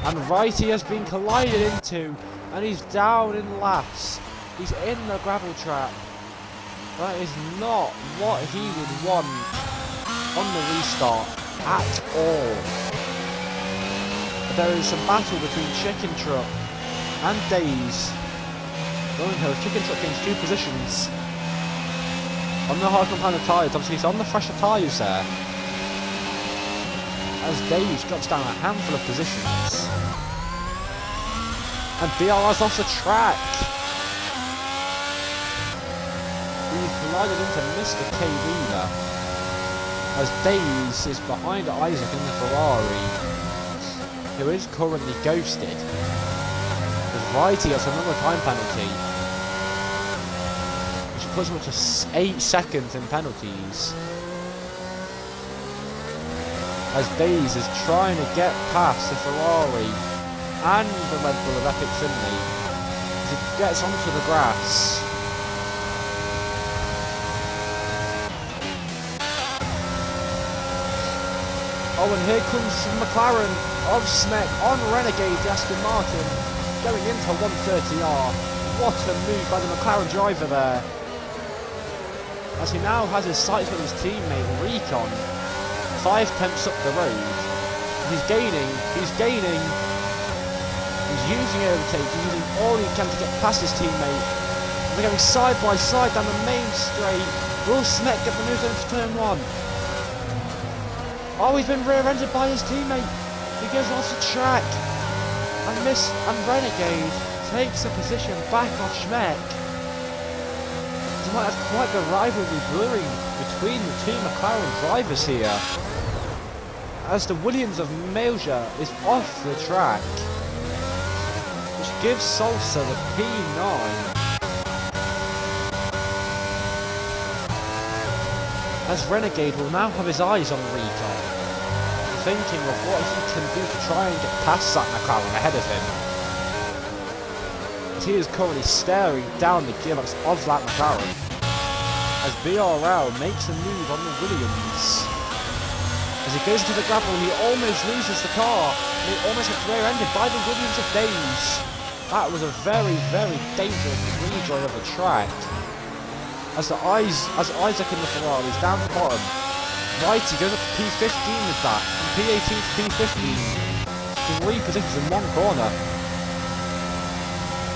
And Righty has been collided into, and he's down in last. He's in the gravel trap. That is not what he would want on the restart at all. But there is some battle between Chicken Truck and Days. Going here, Chicken Truck gains 2 positions, On the hard compound of tyres, obviously he's on the fresher tyres there. As Davies drops down a handful of positions. And BRS off the track. He's collided into Mr. K. Wheeler. As Davies is behind Isaac in the Ferrari, who is currently ghosted. As Righty gets another time penalty, which puts him up to 8 seconds in penalties. As Davies is trying to get past the Ferrari and the Red Bull of Epic Finley as he gets onto the grass. Oh, and here comes McLaren of Schmeck on Renegade, the Aston Martin, going into 130R. What a move by the McLaren driver there. As he now has his sights on his teammate Recon, 5/10 up the road. He's gaining. He's using overtake, he's using all he can to get past his teammate. They're going side by side down the main straight. Will Schmeck get the move into turn 1? Oh, he's been rear-ended by his teammate. He goes off the track. And Renegade takes the position back off Schmeck. He might have quite the rivalry brewing between the two McLaren drivers here. As the Williams of Malaysia is off the track, which gives Salsa the P9. As Renegade will now have his eyes on Recon, thinking of what he can do to try and get past that McLaren ahead of him. As he is currently staring down the gearbox of that McLaren, as BRL makes a move on the Williams. As he goes into the gravel, he almost loses the car, and he almost gets rear-ended by the Williams of Davies. That was a very, very dangerous rejoin of the track. As Isaac in the Ferrari is down the bottom, Righty goes up to P15 with that, from P18 to P15, 3 positions in one corner.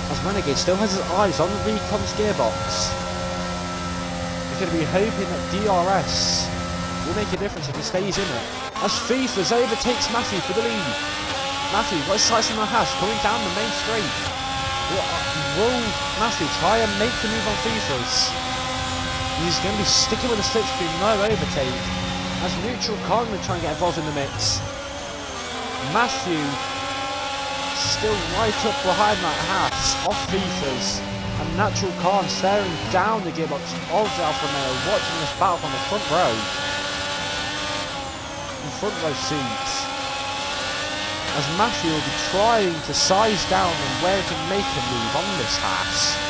As Renegade still has his eyes on the Recon's gearbox. He's going to be hoping that DRS will make a difference if he stays in it. As Fifas overtakes Matthew for the lead. Matthew got his sights on the Haas coming down the main straight. Will Matthew try and make the move on Fifas? He's going to be sticking with the slipstream, no overtake. As Neutral Khan will try and get involved in the mix. Matthew still right up behind that Haas, off Fifas. And Natural Khan staring down the gearbox of the Alfa Romeo, watching this battle from the front row. In front row seats. As Matthew will be trying to size down and where he can make a move on this Haas.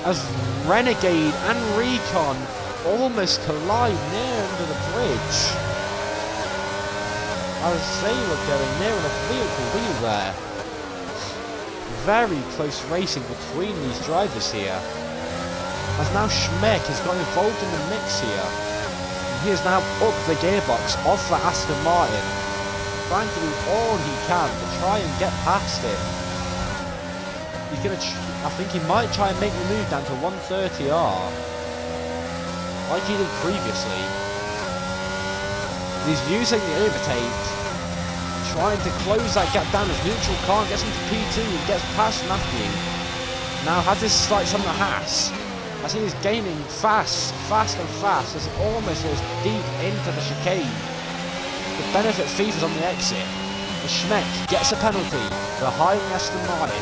As Renegade and Recon almost collide near under the bridge. As they were going near enough vehicle wheel there. Very close racing between these drivers here. As now Schmeck has got involved in the mix here. And he has now up the gearbox of the Aston Martin, trying to do all he can to try and get past it. He's going to, I think he might try and make the move down to 130R, like he did previously. He's using the overtake, trying to close that gap down as Neutral Khan gets into P2 and gets past Matthew. Now has his sights on the Haas, as he is gaining fast and fast, as he almost goes deep into the chicane. The benefit Fifas on the exit, as Schmeck gets a penalty behind the Aston Martin.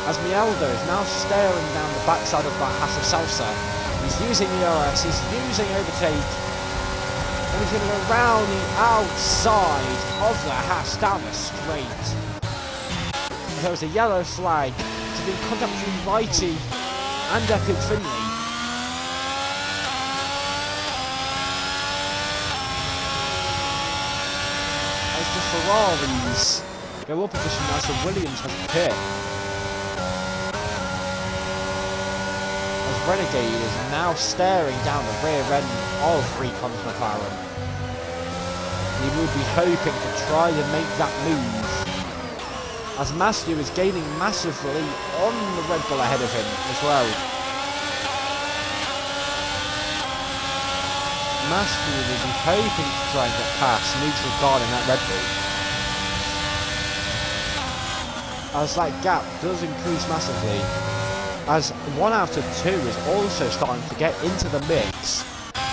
As Mieldo is now staring down the backside of that Haas of Salsa. He's using the RS, he's using overtake, and he's going to go around the outside of the Haas down the straight. There was a yellow flag to be in contact between Righty and Epic Finley. As the Ferraris go up a position as the Williams has the pit. Renegade is now staring down the rear end of Recon's McLaren. he would be hoping to try and make that move, as Matthew is gaining massively on the Red Bull ahead of him as well. Matthew will be hoping to try and get past neutral guard in that Red Bull, as that gap does increase massively, as 1 out of 2 is also starting to get into the mix,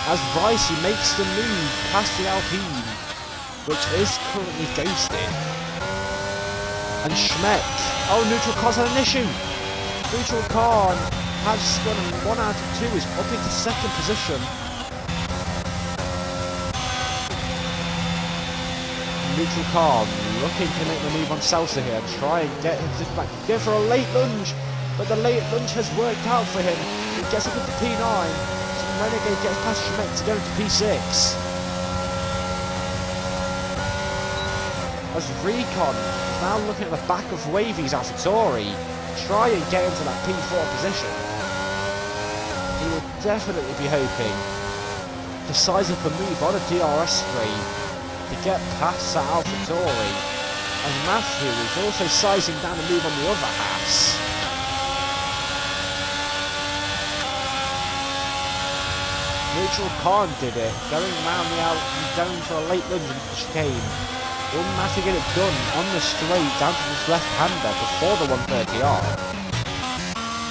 as Vicey makes the move past the Alpine, which is currently ghosted. And Schmeck, oh, neutral car's had an issue. Neutral car has spun and 1 out of 2 is up into second position. Neutral car looking to make the move on Salsa here and try and get his position back. Go for a late lunge, but the late lunge has worked out for him. He gets up into P9. So Renegade gets past Schmeck to go into P6. As Recon is now looking at the back of Wavy's AlphaTauri to try and get into that P4 position. He will definitely be hoping to size up a move on a DRS3 to get past that AlphaTauri, and Matthew is also sizing down a move on the other Haas. Neutral Khan did it, going round the out and going for a late lunge into the chicane. Will Matthew get it done on the straight down to this left-hander before the 130R?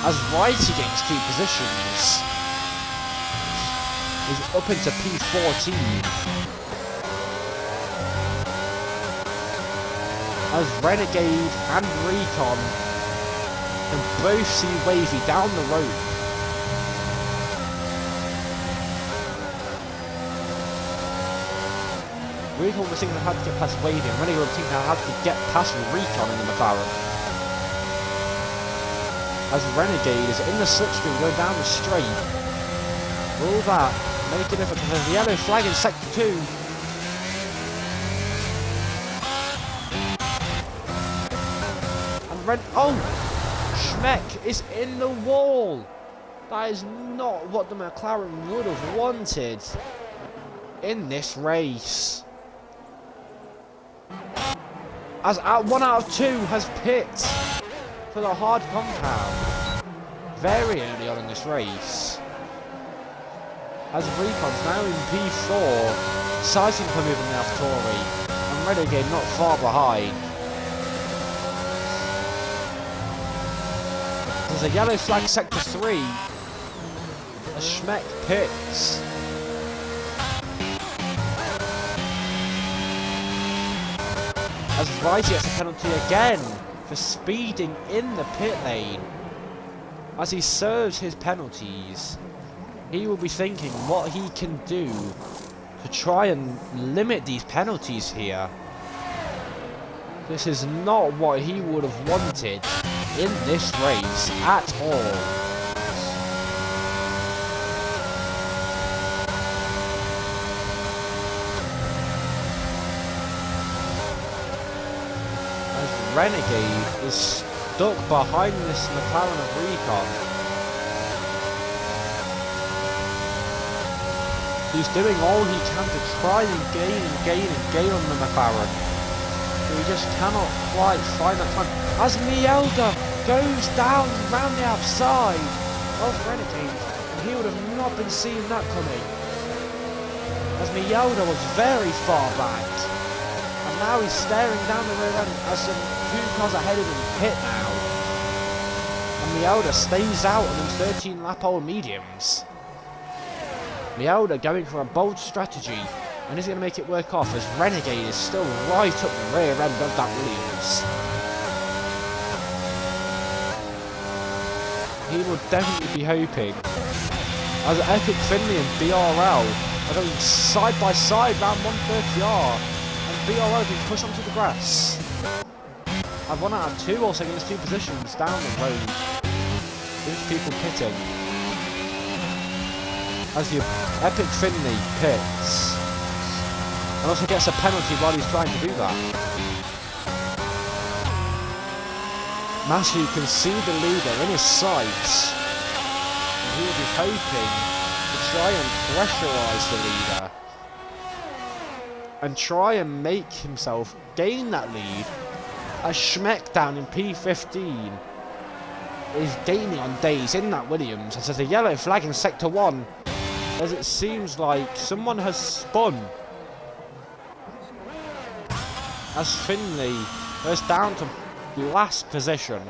As Whitey gains 2 positions, he's up into P14. As Renegade and Recon can both see Wavy down the road. Recon was thinking how to get past Wavy, and Renegade was thinking how to get past Recon in the McLaren. As Renegade is in the slipstream going down the straight. Will that make a difference? There's the yellow flag in sector 2. Oh! Schmeck is in the wall! That is not what the McLaren would have wanted in this race. As 1 out of 2 has pit for the hard compound very early on in this race. As Recon's now in P4, sizing for moving the AlphaTauri, and Renegade not far behind. There's a yellow flag sector 3. A Schmeck pits. As Vicey gets a penalty again for speeding in the pit lane. As he serves his penalties, he will be thinking what he can do to try and limit these penalties here. This is not what he would have wanted in this race at all. As Renegade is stuck behind this McLaren of Recon. He's doing all he can to try and gain on the McLaren. He just cannot quite find that time. As Mielda goes down round the outside of Renegade, and he would have not been seeing that coming. As Mielda was very far back, and now he's staring down the rear end as some 2 cars ahead of him pit now. And Mielda stays out on them 13 lap old mediums. Mielda going for a bold strategy. And is he going to make it work off as Renegade is still right up the rear end of that Williams? He will definitely be hoping, as Epic Finley and BRL are going side by side round 130R, and BRL being pushed onto the grass. And 1 out of 2 also against 2 positions down the road. There's people pitting. As the Epic Finley pits. And also gets a penalty while he's trying to do that. Matthew can see the leader in his sights. And he will be hoping to try and pressurise the leader. and try and make himself gain that lead as Schmeck down in P15 is gaining on Days in that Williams. And there's a yellow flag in Sector 1 as it seems like someone has spun as Finley is down to last position.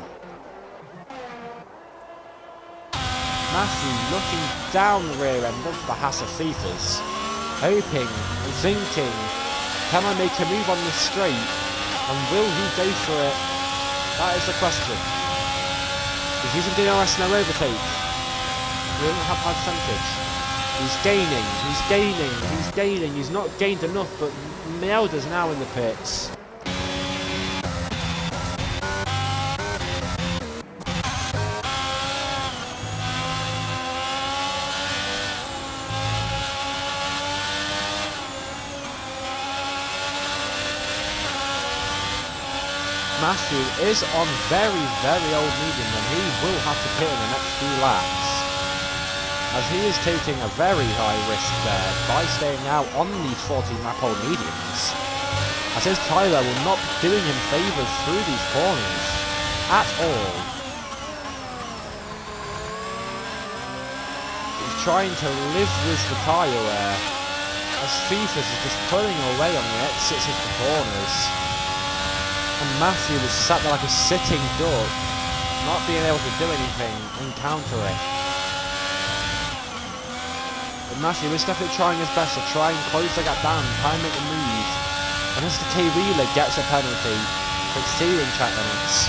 Matthew looking down the rear end of the Hasafifas, hoping and thinking, can I make a move on this straight? And will he go for it? That is the question. He's using DRS no overtake. He doesn't have high percentage. He's gaining, he's gaining, he's gaining. He's not gained enough, but Mielda's now in the pits. Matthew is on very, very old medium and he will have to pit in the next few laps, as he is taking a very high risk there by staying out on these 14 lap old mediums, as his tyre will not be doing him favours through these corners at all. He's trying to live with the tyre wear as Fifas is just pulling away on the exits of the corners. And Matthew was sat there like a sitting duck, not being able to do anything and counter it. But Matthew is definitely trying his best to try and close the gap down, try and make a move. And as the K-Wheeler gets a penalty for exceeding track limits.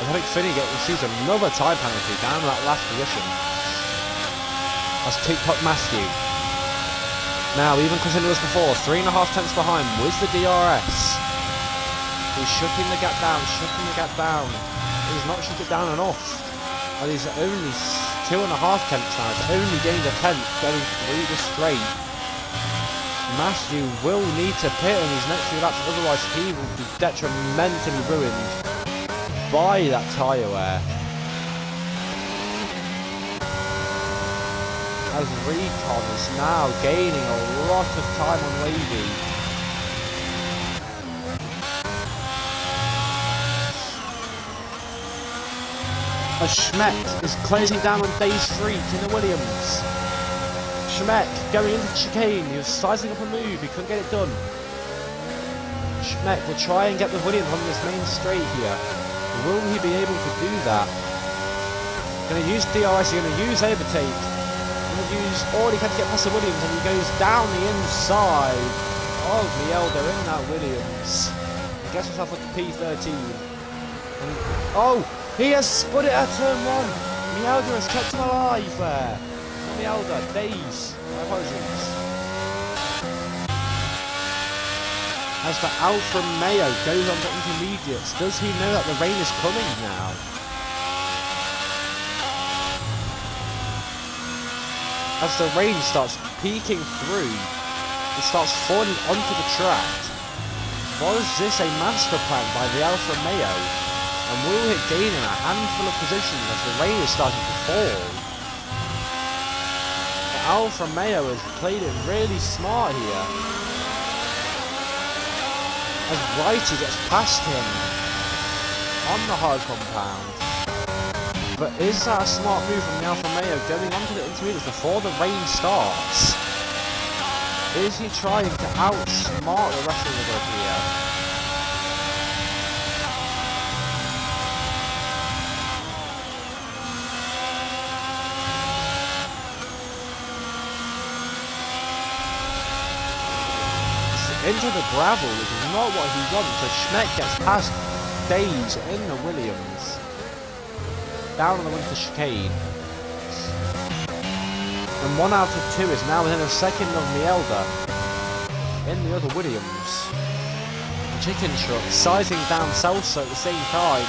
I think Finney receives another tyre penalty down that last position. That's TikTok Matthew. Now, even considering this before, 3.5 tenths behind with the DRS. He's shutting the gap down, He's not shut it down enough. And he's only 2.5 tenths now. He's only gained a tenth going through the straight. Matthew will need to pit in his next few laps, otherwise he will be detrimentally ruined by that tyre wear. As Recon is now gaining a lot of time on Levy. As Schmeck is closing down on Days Freak in the Williams. Schmeck going into the chicane, he was sizing up a move, he couldn't get it done. Schmeck will try and get the Williams on this main straight here. Will he be able to do that? Going to use DRS, he's going to use overtake. Going to use all he can to get past the Williams, and he goes down the inside of Mielda in that Williams. He gets himself up to P13. And, oh, he has spun it at turn 1. Mielda has kept him alive there. Not Mielda, Days. My apologies. As for Alfa Romeo goes on to intermediates, does he know that the rain is coming now? As the rain starts peeking through, it starts falling onto the track. Was this a master plan by the Alfa Romeo? And will it gain in a handful of positions as the rain is starting to fall? The Alfa Romeo has played it really smart here, as Whitey gets past him on the hard compound. But is that a smart move from the Alfa Romeo going onto the intermediates before the rain starts? Is he trying to outsmart the rest of the group here? Into the gravel, which is not what he wants, so Schmeck gets past Days in the Williams. Down on the winter chicane. And 1 out of 2 is now within a second of Mielda in the other Williams. The chicken truck sizing down Celso at the same time,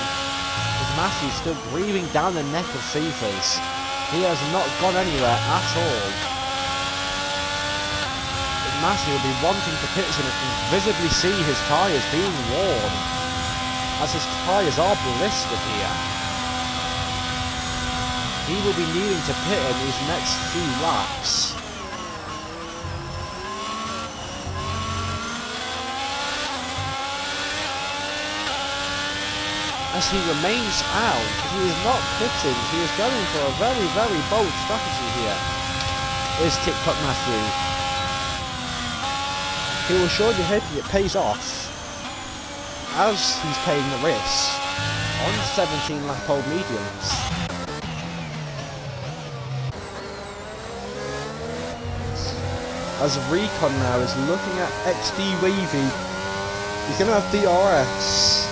with Matthew still breathing down the neck of Fifas. He has not gone anywhere at all. Masi will be wanting to pit soon and can visibly see his tyres being worn, as his tyres are blistered here. He will be needing to pit in these next few laps. As he remains out, he is not pitting, he is going for a very, very bold strategy here. Is TikTok Matthew. He will surely hope it pays off, as he's paying the risk on 17 lap old mediums. As Recon now is looking at XD Wavy, he's going to have DRS.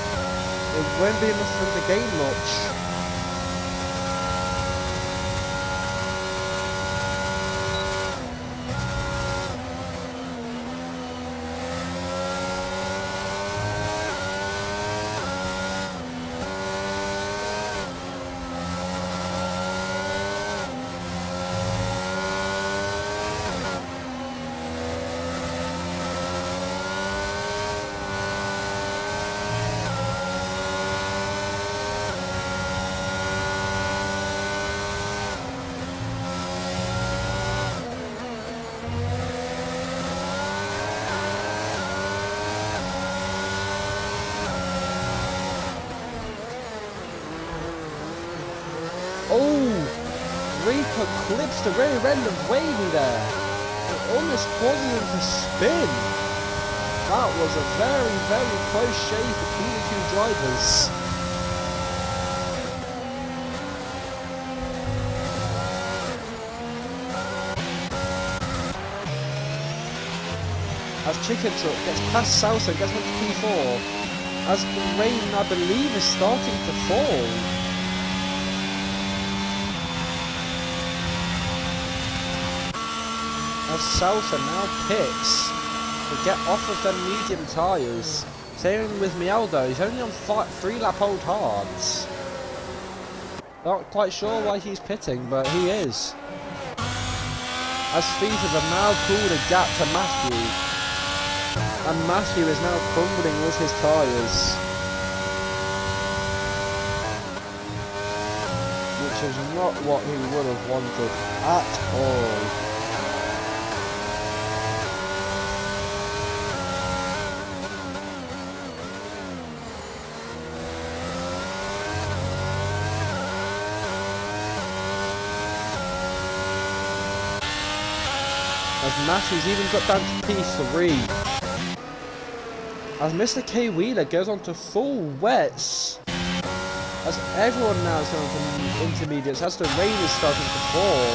It won't be enough for him to gain much. Reaper clips the rear end of Wavy there. It almost causes him to spin. That was a very, very close shave between the two drivers. As Chicken Truck gets past Salsa and gets on to P4, as the rain, I believe, is starting to fall. As Salsa now pits to get off of them medium tyres. Same with Mialdo, he's only on 3 lap old hards. Not quite sure why he's pitting, but he is. As Features have now pulled a gap to Matthew, and Matthew is now crumbling with his tyres, which is not what he would have wanted at all. As Matthew's even got down to P3. As Mr. K Wheeler goes on to full wets. As everyone now is going to intermediates, as the rain is starting to fall.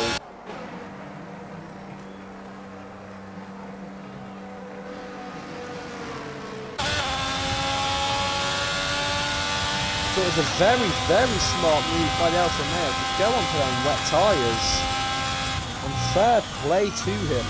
So it was a very, very smart move by the Alfa Romeo to go onto them wet tyres. And fair play to him.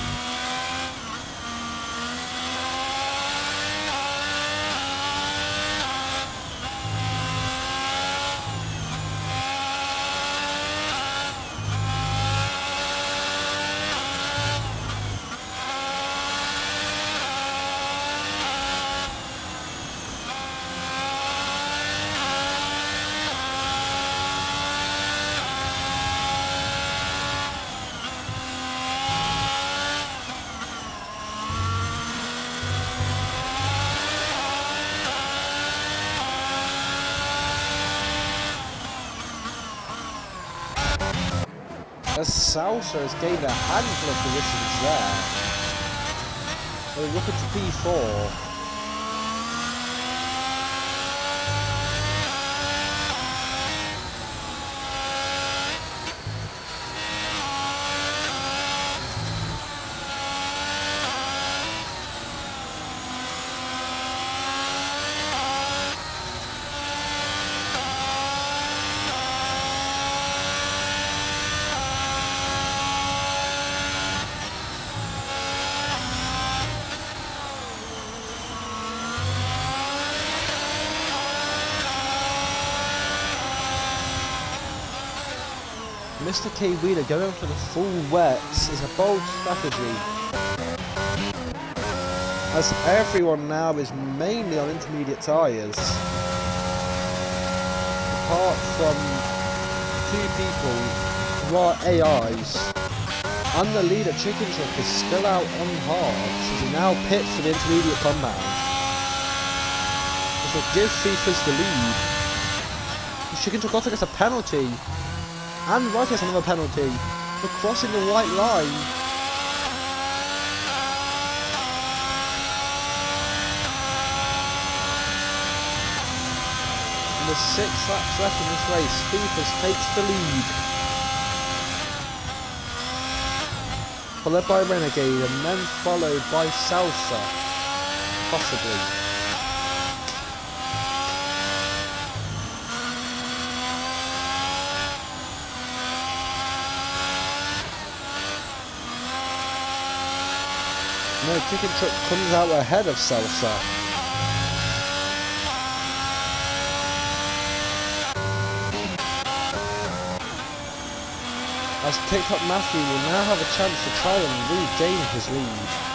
As Salsa has gained a handful of positions there. So we're looking to P4. Mr. K Wheeler going for the full wets is a bold strategy. as everyone now is mainly on intermediate tyres, apart from 2 people who are AIs, and the leader Chicken Truck is still out on hards as he now pits for the intermediate compound. This will give Fifas the lead. Chicken Truck also gets a penalty, and Rice gets another penalty for crossing the white line. And with 6 laps left in this race, Fifas takes the lead, followed by Renegade and then followed by Salsa, possibly. No, Chicken Truck comes out ahead of Salsa. As TikTok Matthew will now have a chance to try and regain his lead.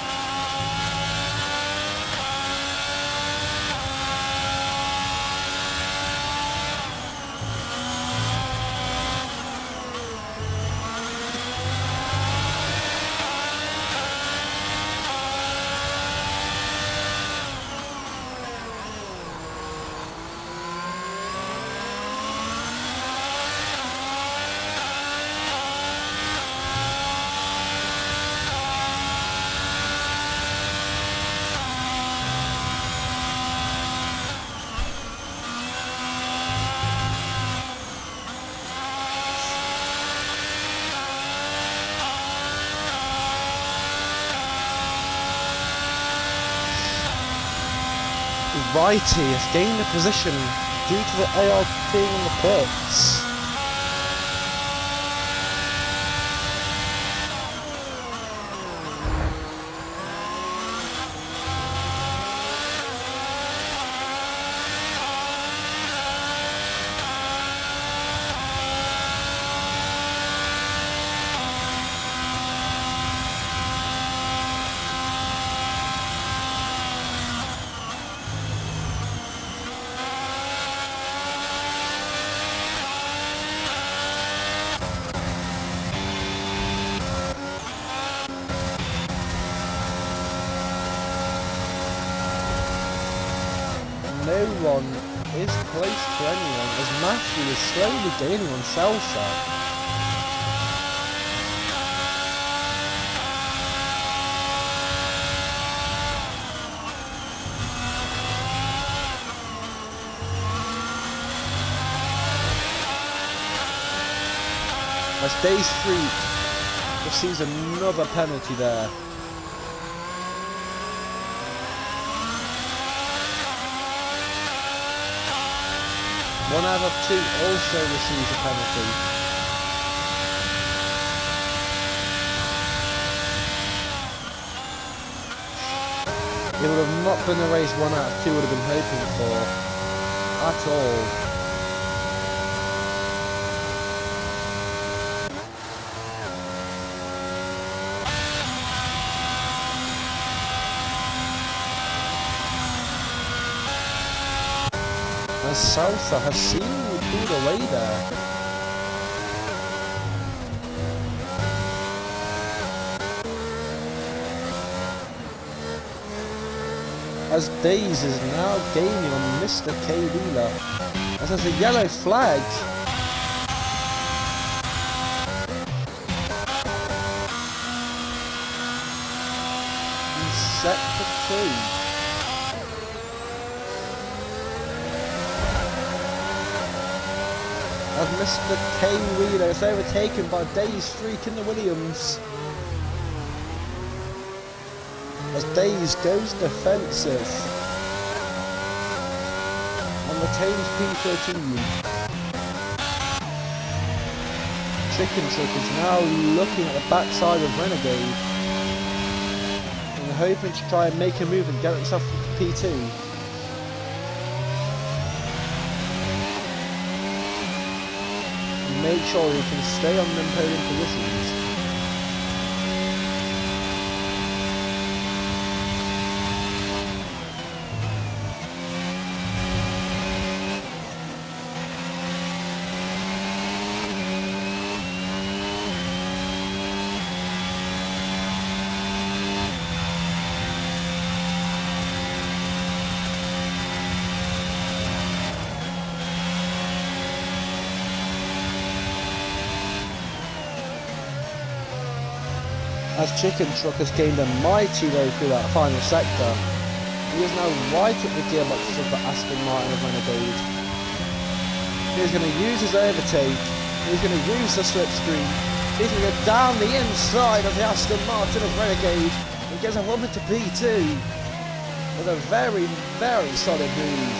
Righty has gained the position due to the AR being in the pits. No one is close to anyone as Matthew is slowly gaining on Salsa. As Days Freak receives another penalty there. One out of 2 also receives a penalty. It would have not been the race 1 out of 2 would have been hoping for at all. As Salsa has seemingly pulled away there. As Days is now gaining on Mr. K. Wheeler. As there's a yellow flag. He's set for 2. As Mr. K. Wheeler is overtaken by Days Freak in the Williams. As Days goes defensive and retains P13. Chicken Truck is now looking at the backside of Renegade and hoping to try and make a move and get himself to P2. Make sure he can stay on them podium positions. as Chicken Truck has gained a mighty low through that final sector. He is now right at the gearboxes of the Aston Martin of Renegade. He's going to use his overtake, he's going to use the slipstream, he's going to go down the inside of the Aston Martin of Renegade. He gets a run into P2 with a very, very solid move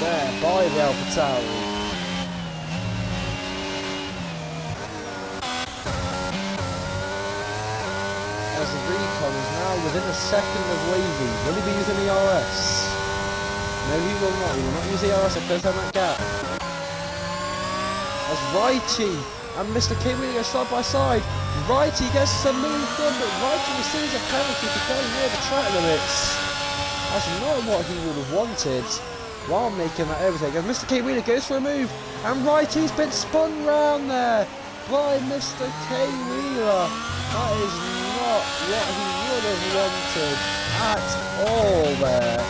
there by the AlphaTauri. As the Recon is now within a second of Wavy. Will he be using the RS? No, he will not. He will not use the RS to close down that gap. As Righty and Mr. Kiwi go side by side. Righty gets some move done, but Righty receives a penalty for going near the track limits. That's not what he would have wanted while making that overtake. As Mr. K Wheeler goes for a move, and Righty's been spun round there by Mr. K Wheeler. That is not what he would have wanted at all there.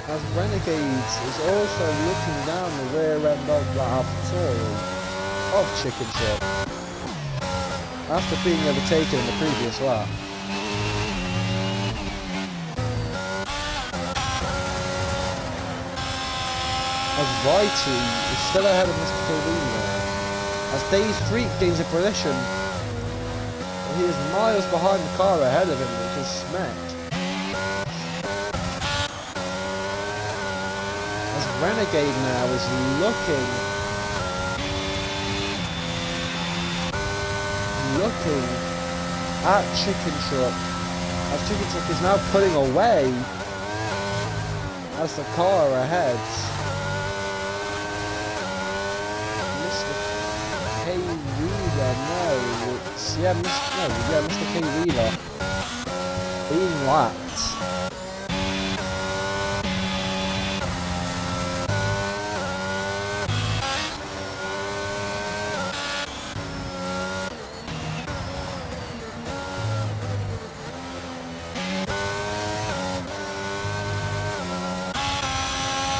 As Renegades is also looking down the rear end of the AlphaTauri of Chicken Truck after being overtaken in the previous lap. As Righty is still ahead of Mr. Kilvino, as Dave's Freak gains a position, but he is miles behind the car ahead of him, which is Smack. As Renegade now is looking at Chicken Truck, as Chicken Truck is now pulling away as the car ahead. K Wheeler, no, it's Mr. K Wheeler being lapped.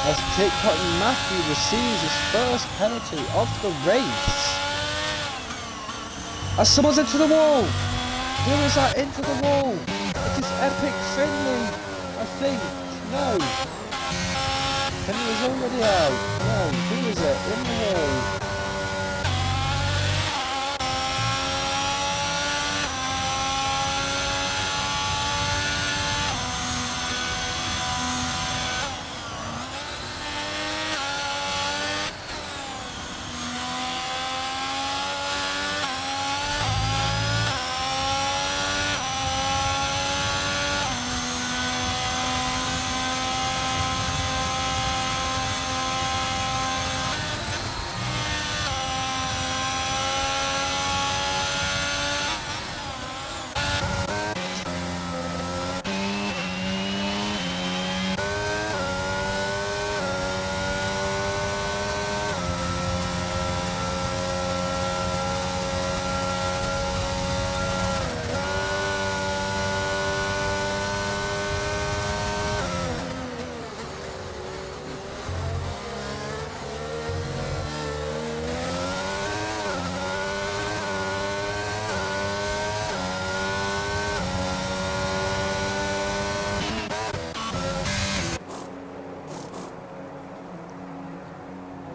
As Kit Cotton Matthew receives his first penalty of the race. As someone's into the wall! Who is that into the wall? It is Epic Finley, I think. No. Finley is already out. No, who is it? In the wall.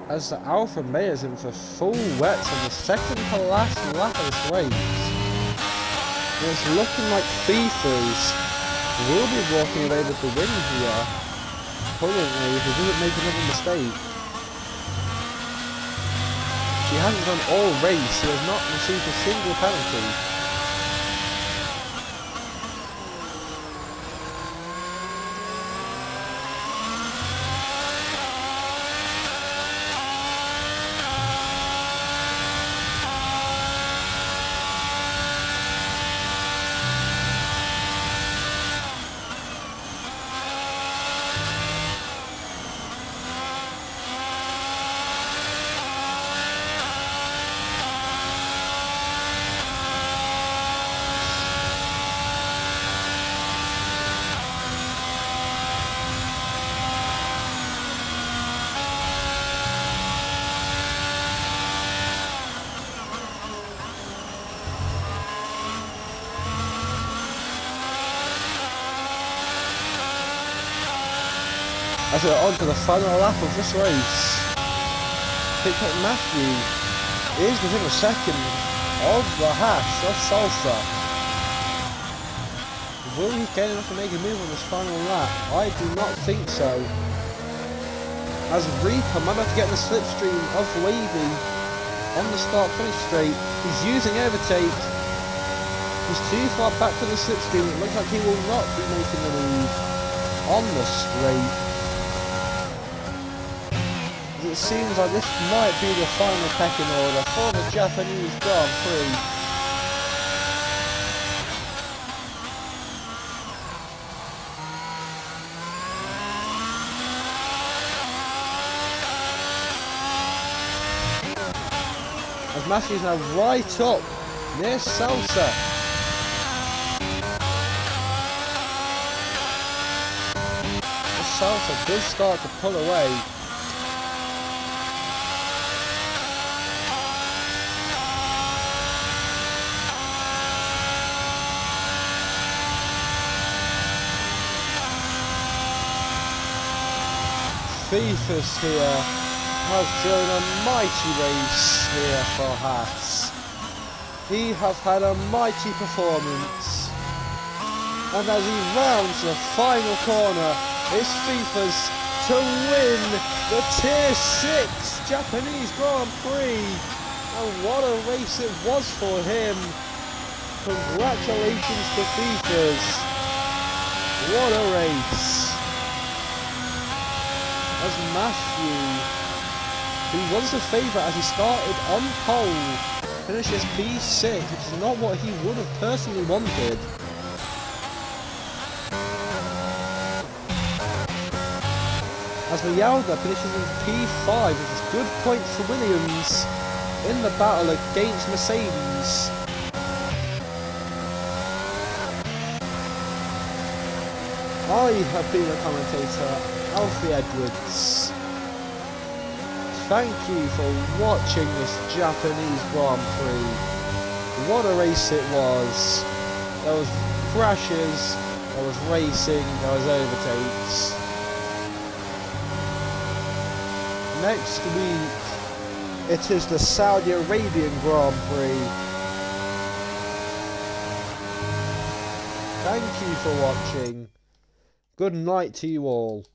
As the Alfa Romeo is in for full wets on the second to last lap of this race. And it's looking like Fifas will be walking away with the win here, currently, if he doesn't make another mistake. She hasn't done all race, she has not received a single penalty. as we're on to the final lap of this race. Pit Matthew is within a second of the Haas of Salsa. Will he get enough to make a move on this final lap? I do not think so. As Reaper might have to get in the slipstream of Wavy on the start-finish straight. He's using overtake. He's too far back to the slipstream. It looks like he will not be making the move on the straight. It seems like this might be the final pecking order for the Japanese Grand Prix. As Matthew's now right up near Salsa. Salsa does start to pull away. Fifus here has shown a mighty race here for Haas. He has had a mighty performance. And as he rounds the final corner, it's Fifus to win the Tier 6 Japanese Grand Prix. And what a race it was for him. Congratulations to Fifus. What a race. As Matthew, who was the favourite as he started on pole, finishes P6, which is not what he would have personally wanted. As Miyauda finishes in P5, which is good points for Williams in the battle against Mercedes. I have been a commentator, Alfie Edwards. Thank you for watching this Japanese Grand Prix. What a race it was. There was crashes, there was racing, there was overtakes. Next week, it is the Saudi Arabian Grand Prix. Thank you for watching. Good night to you all.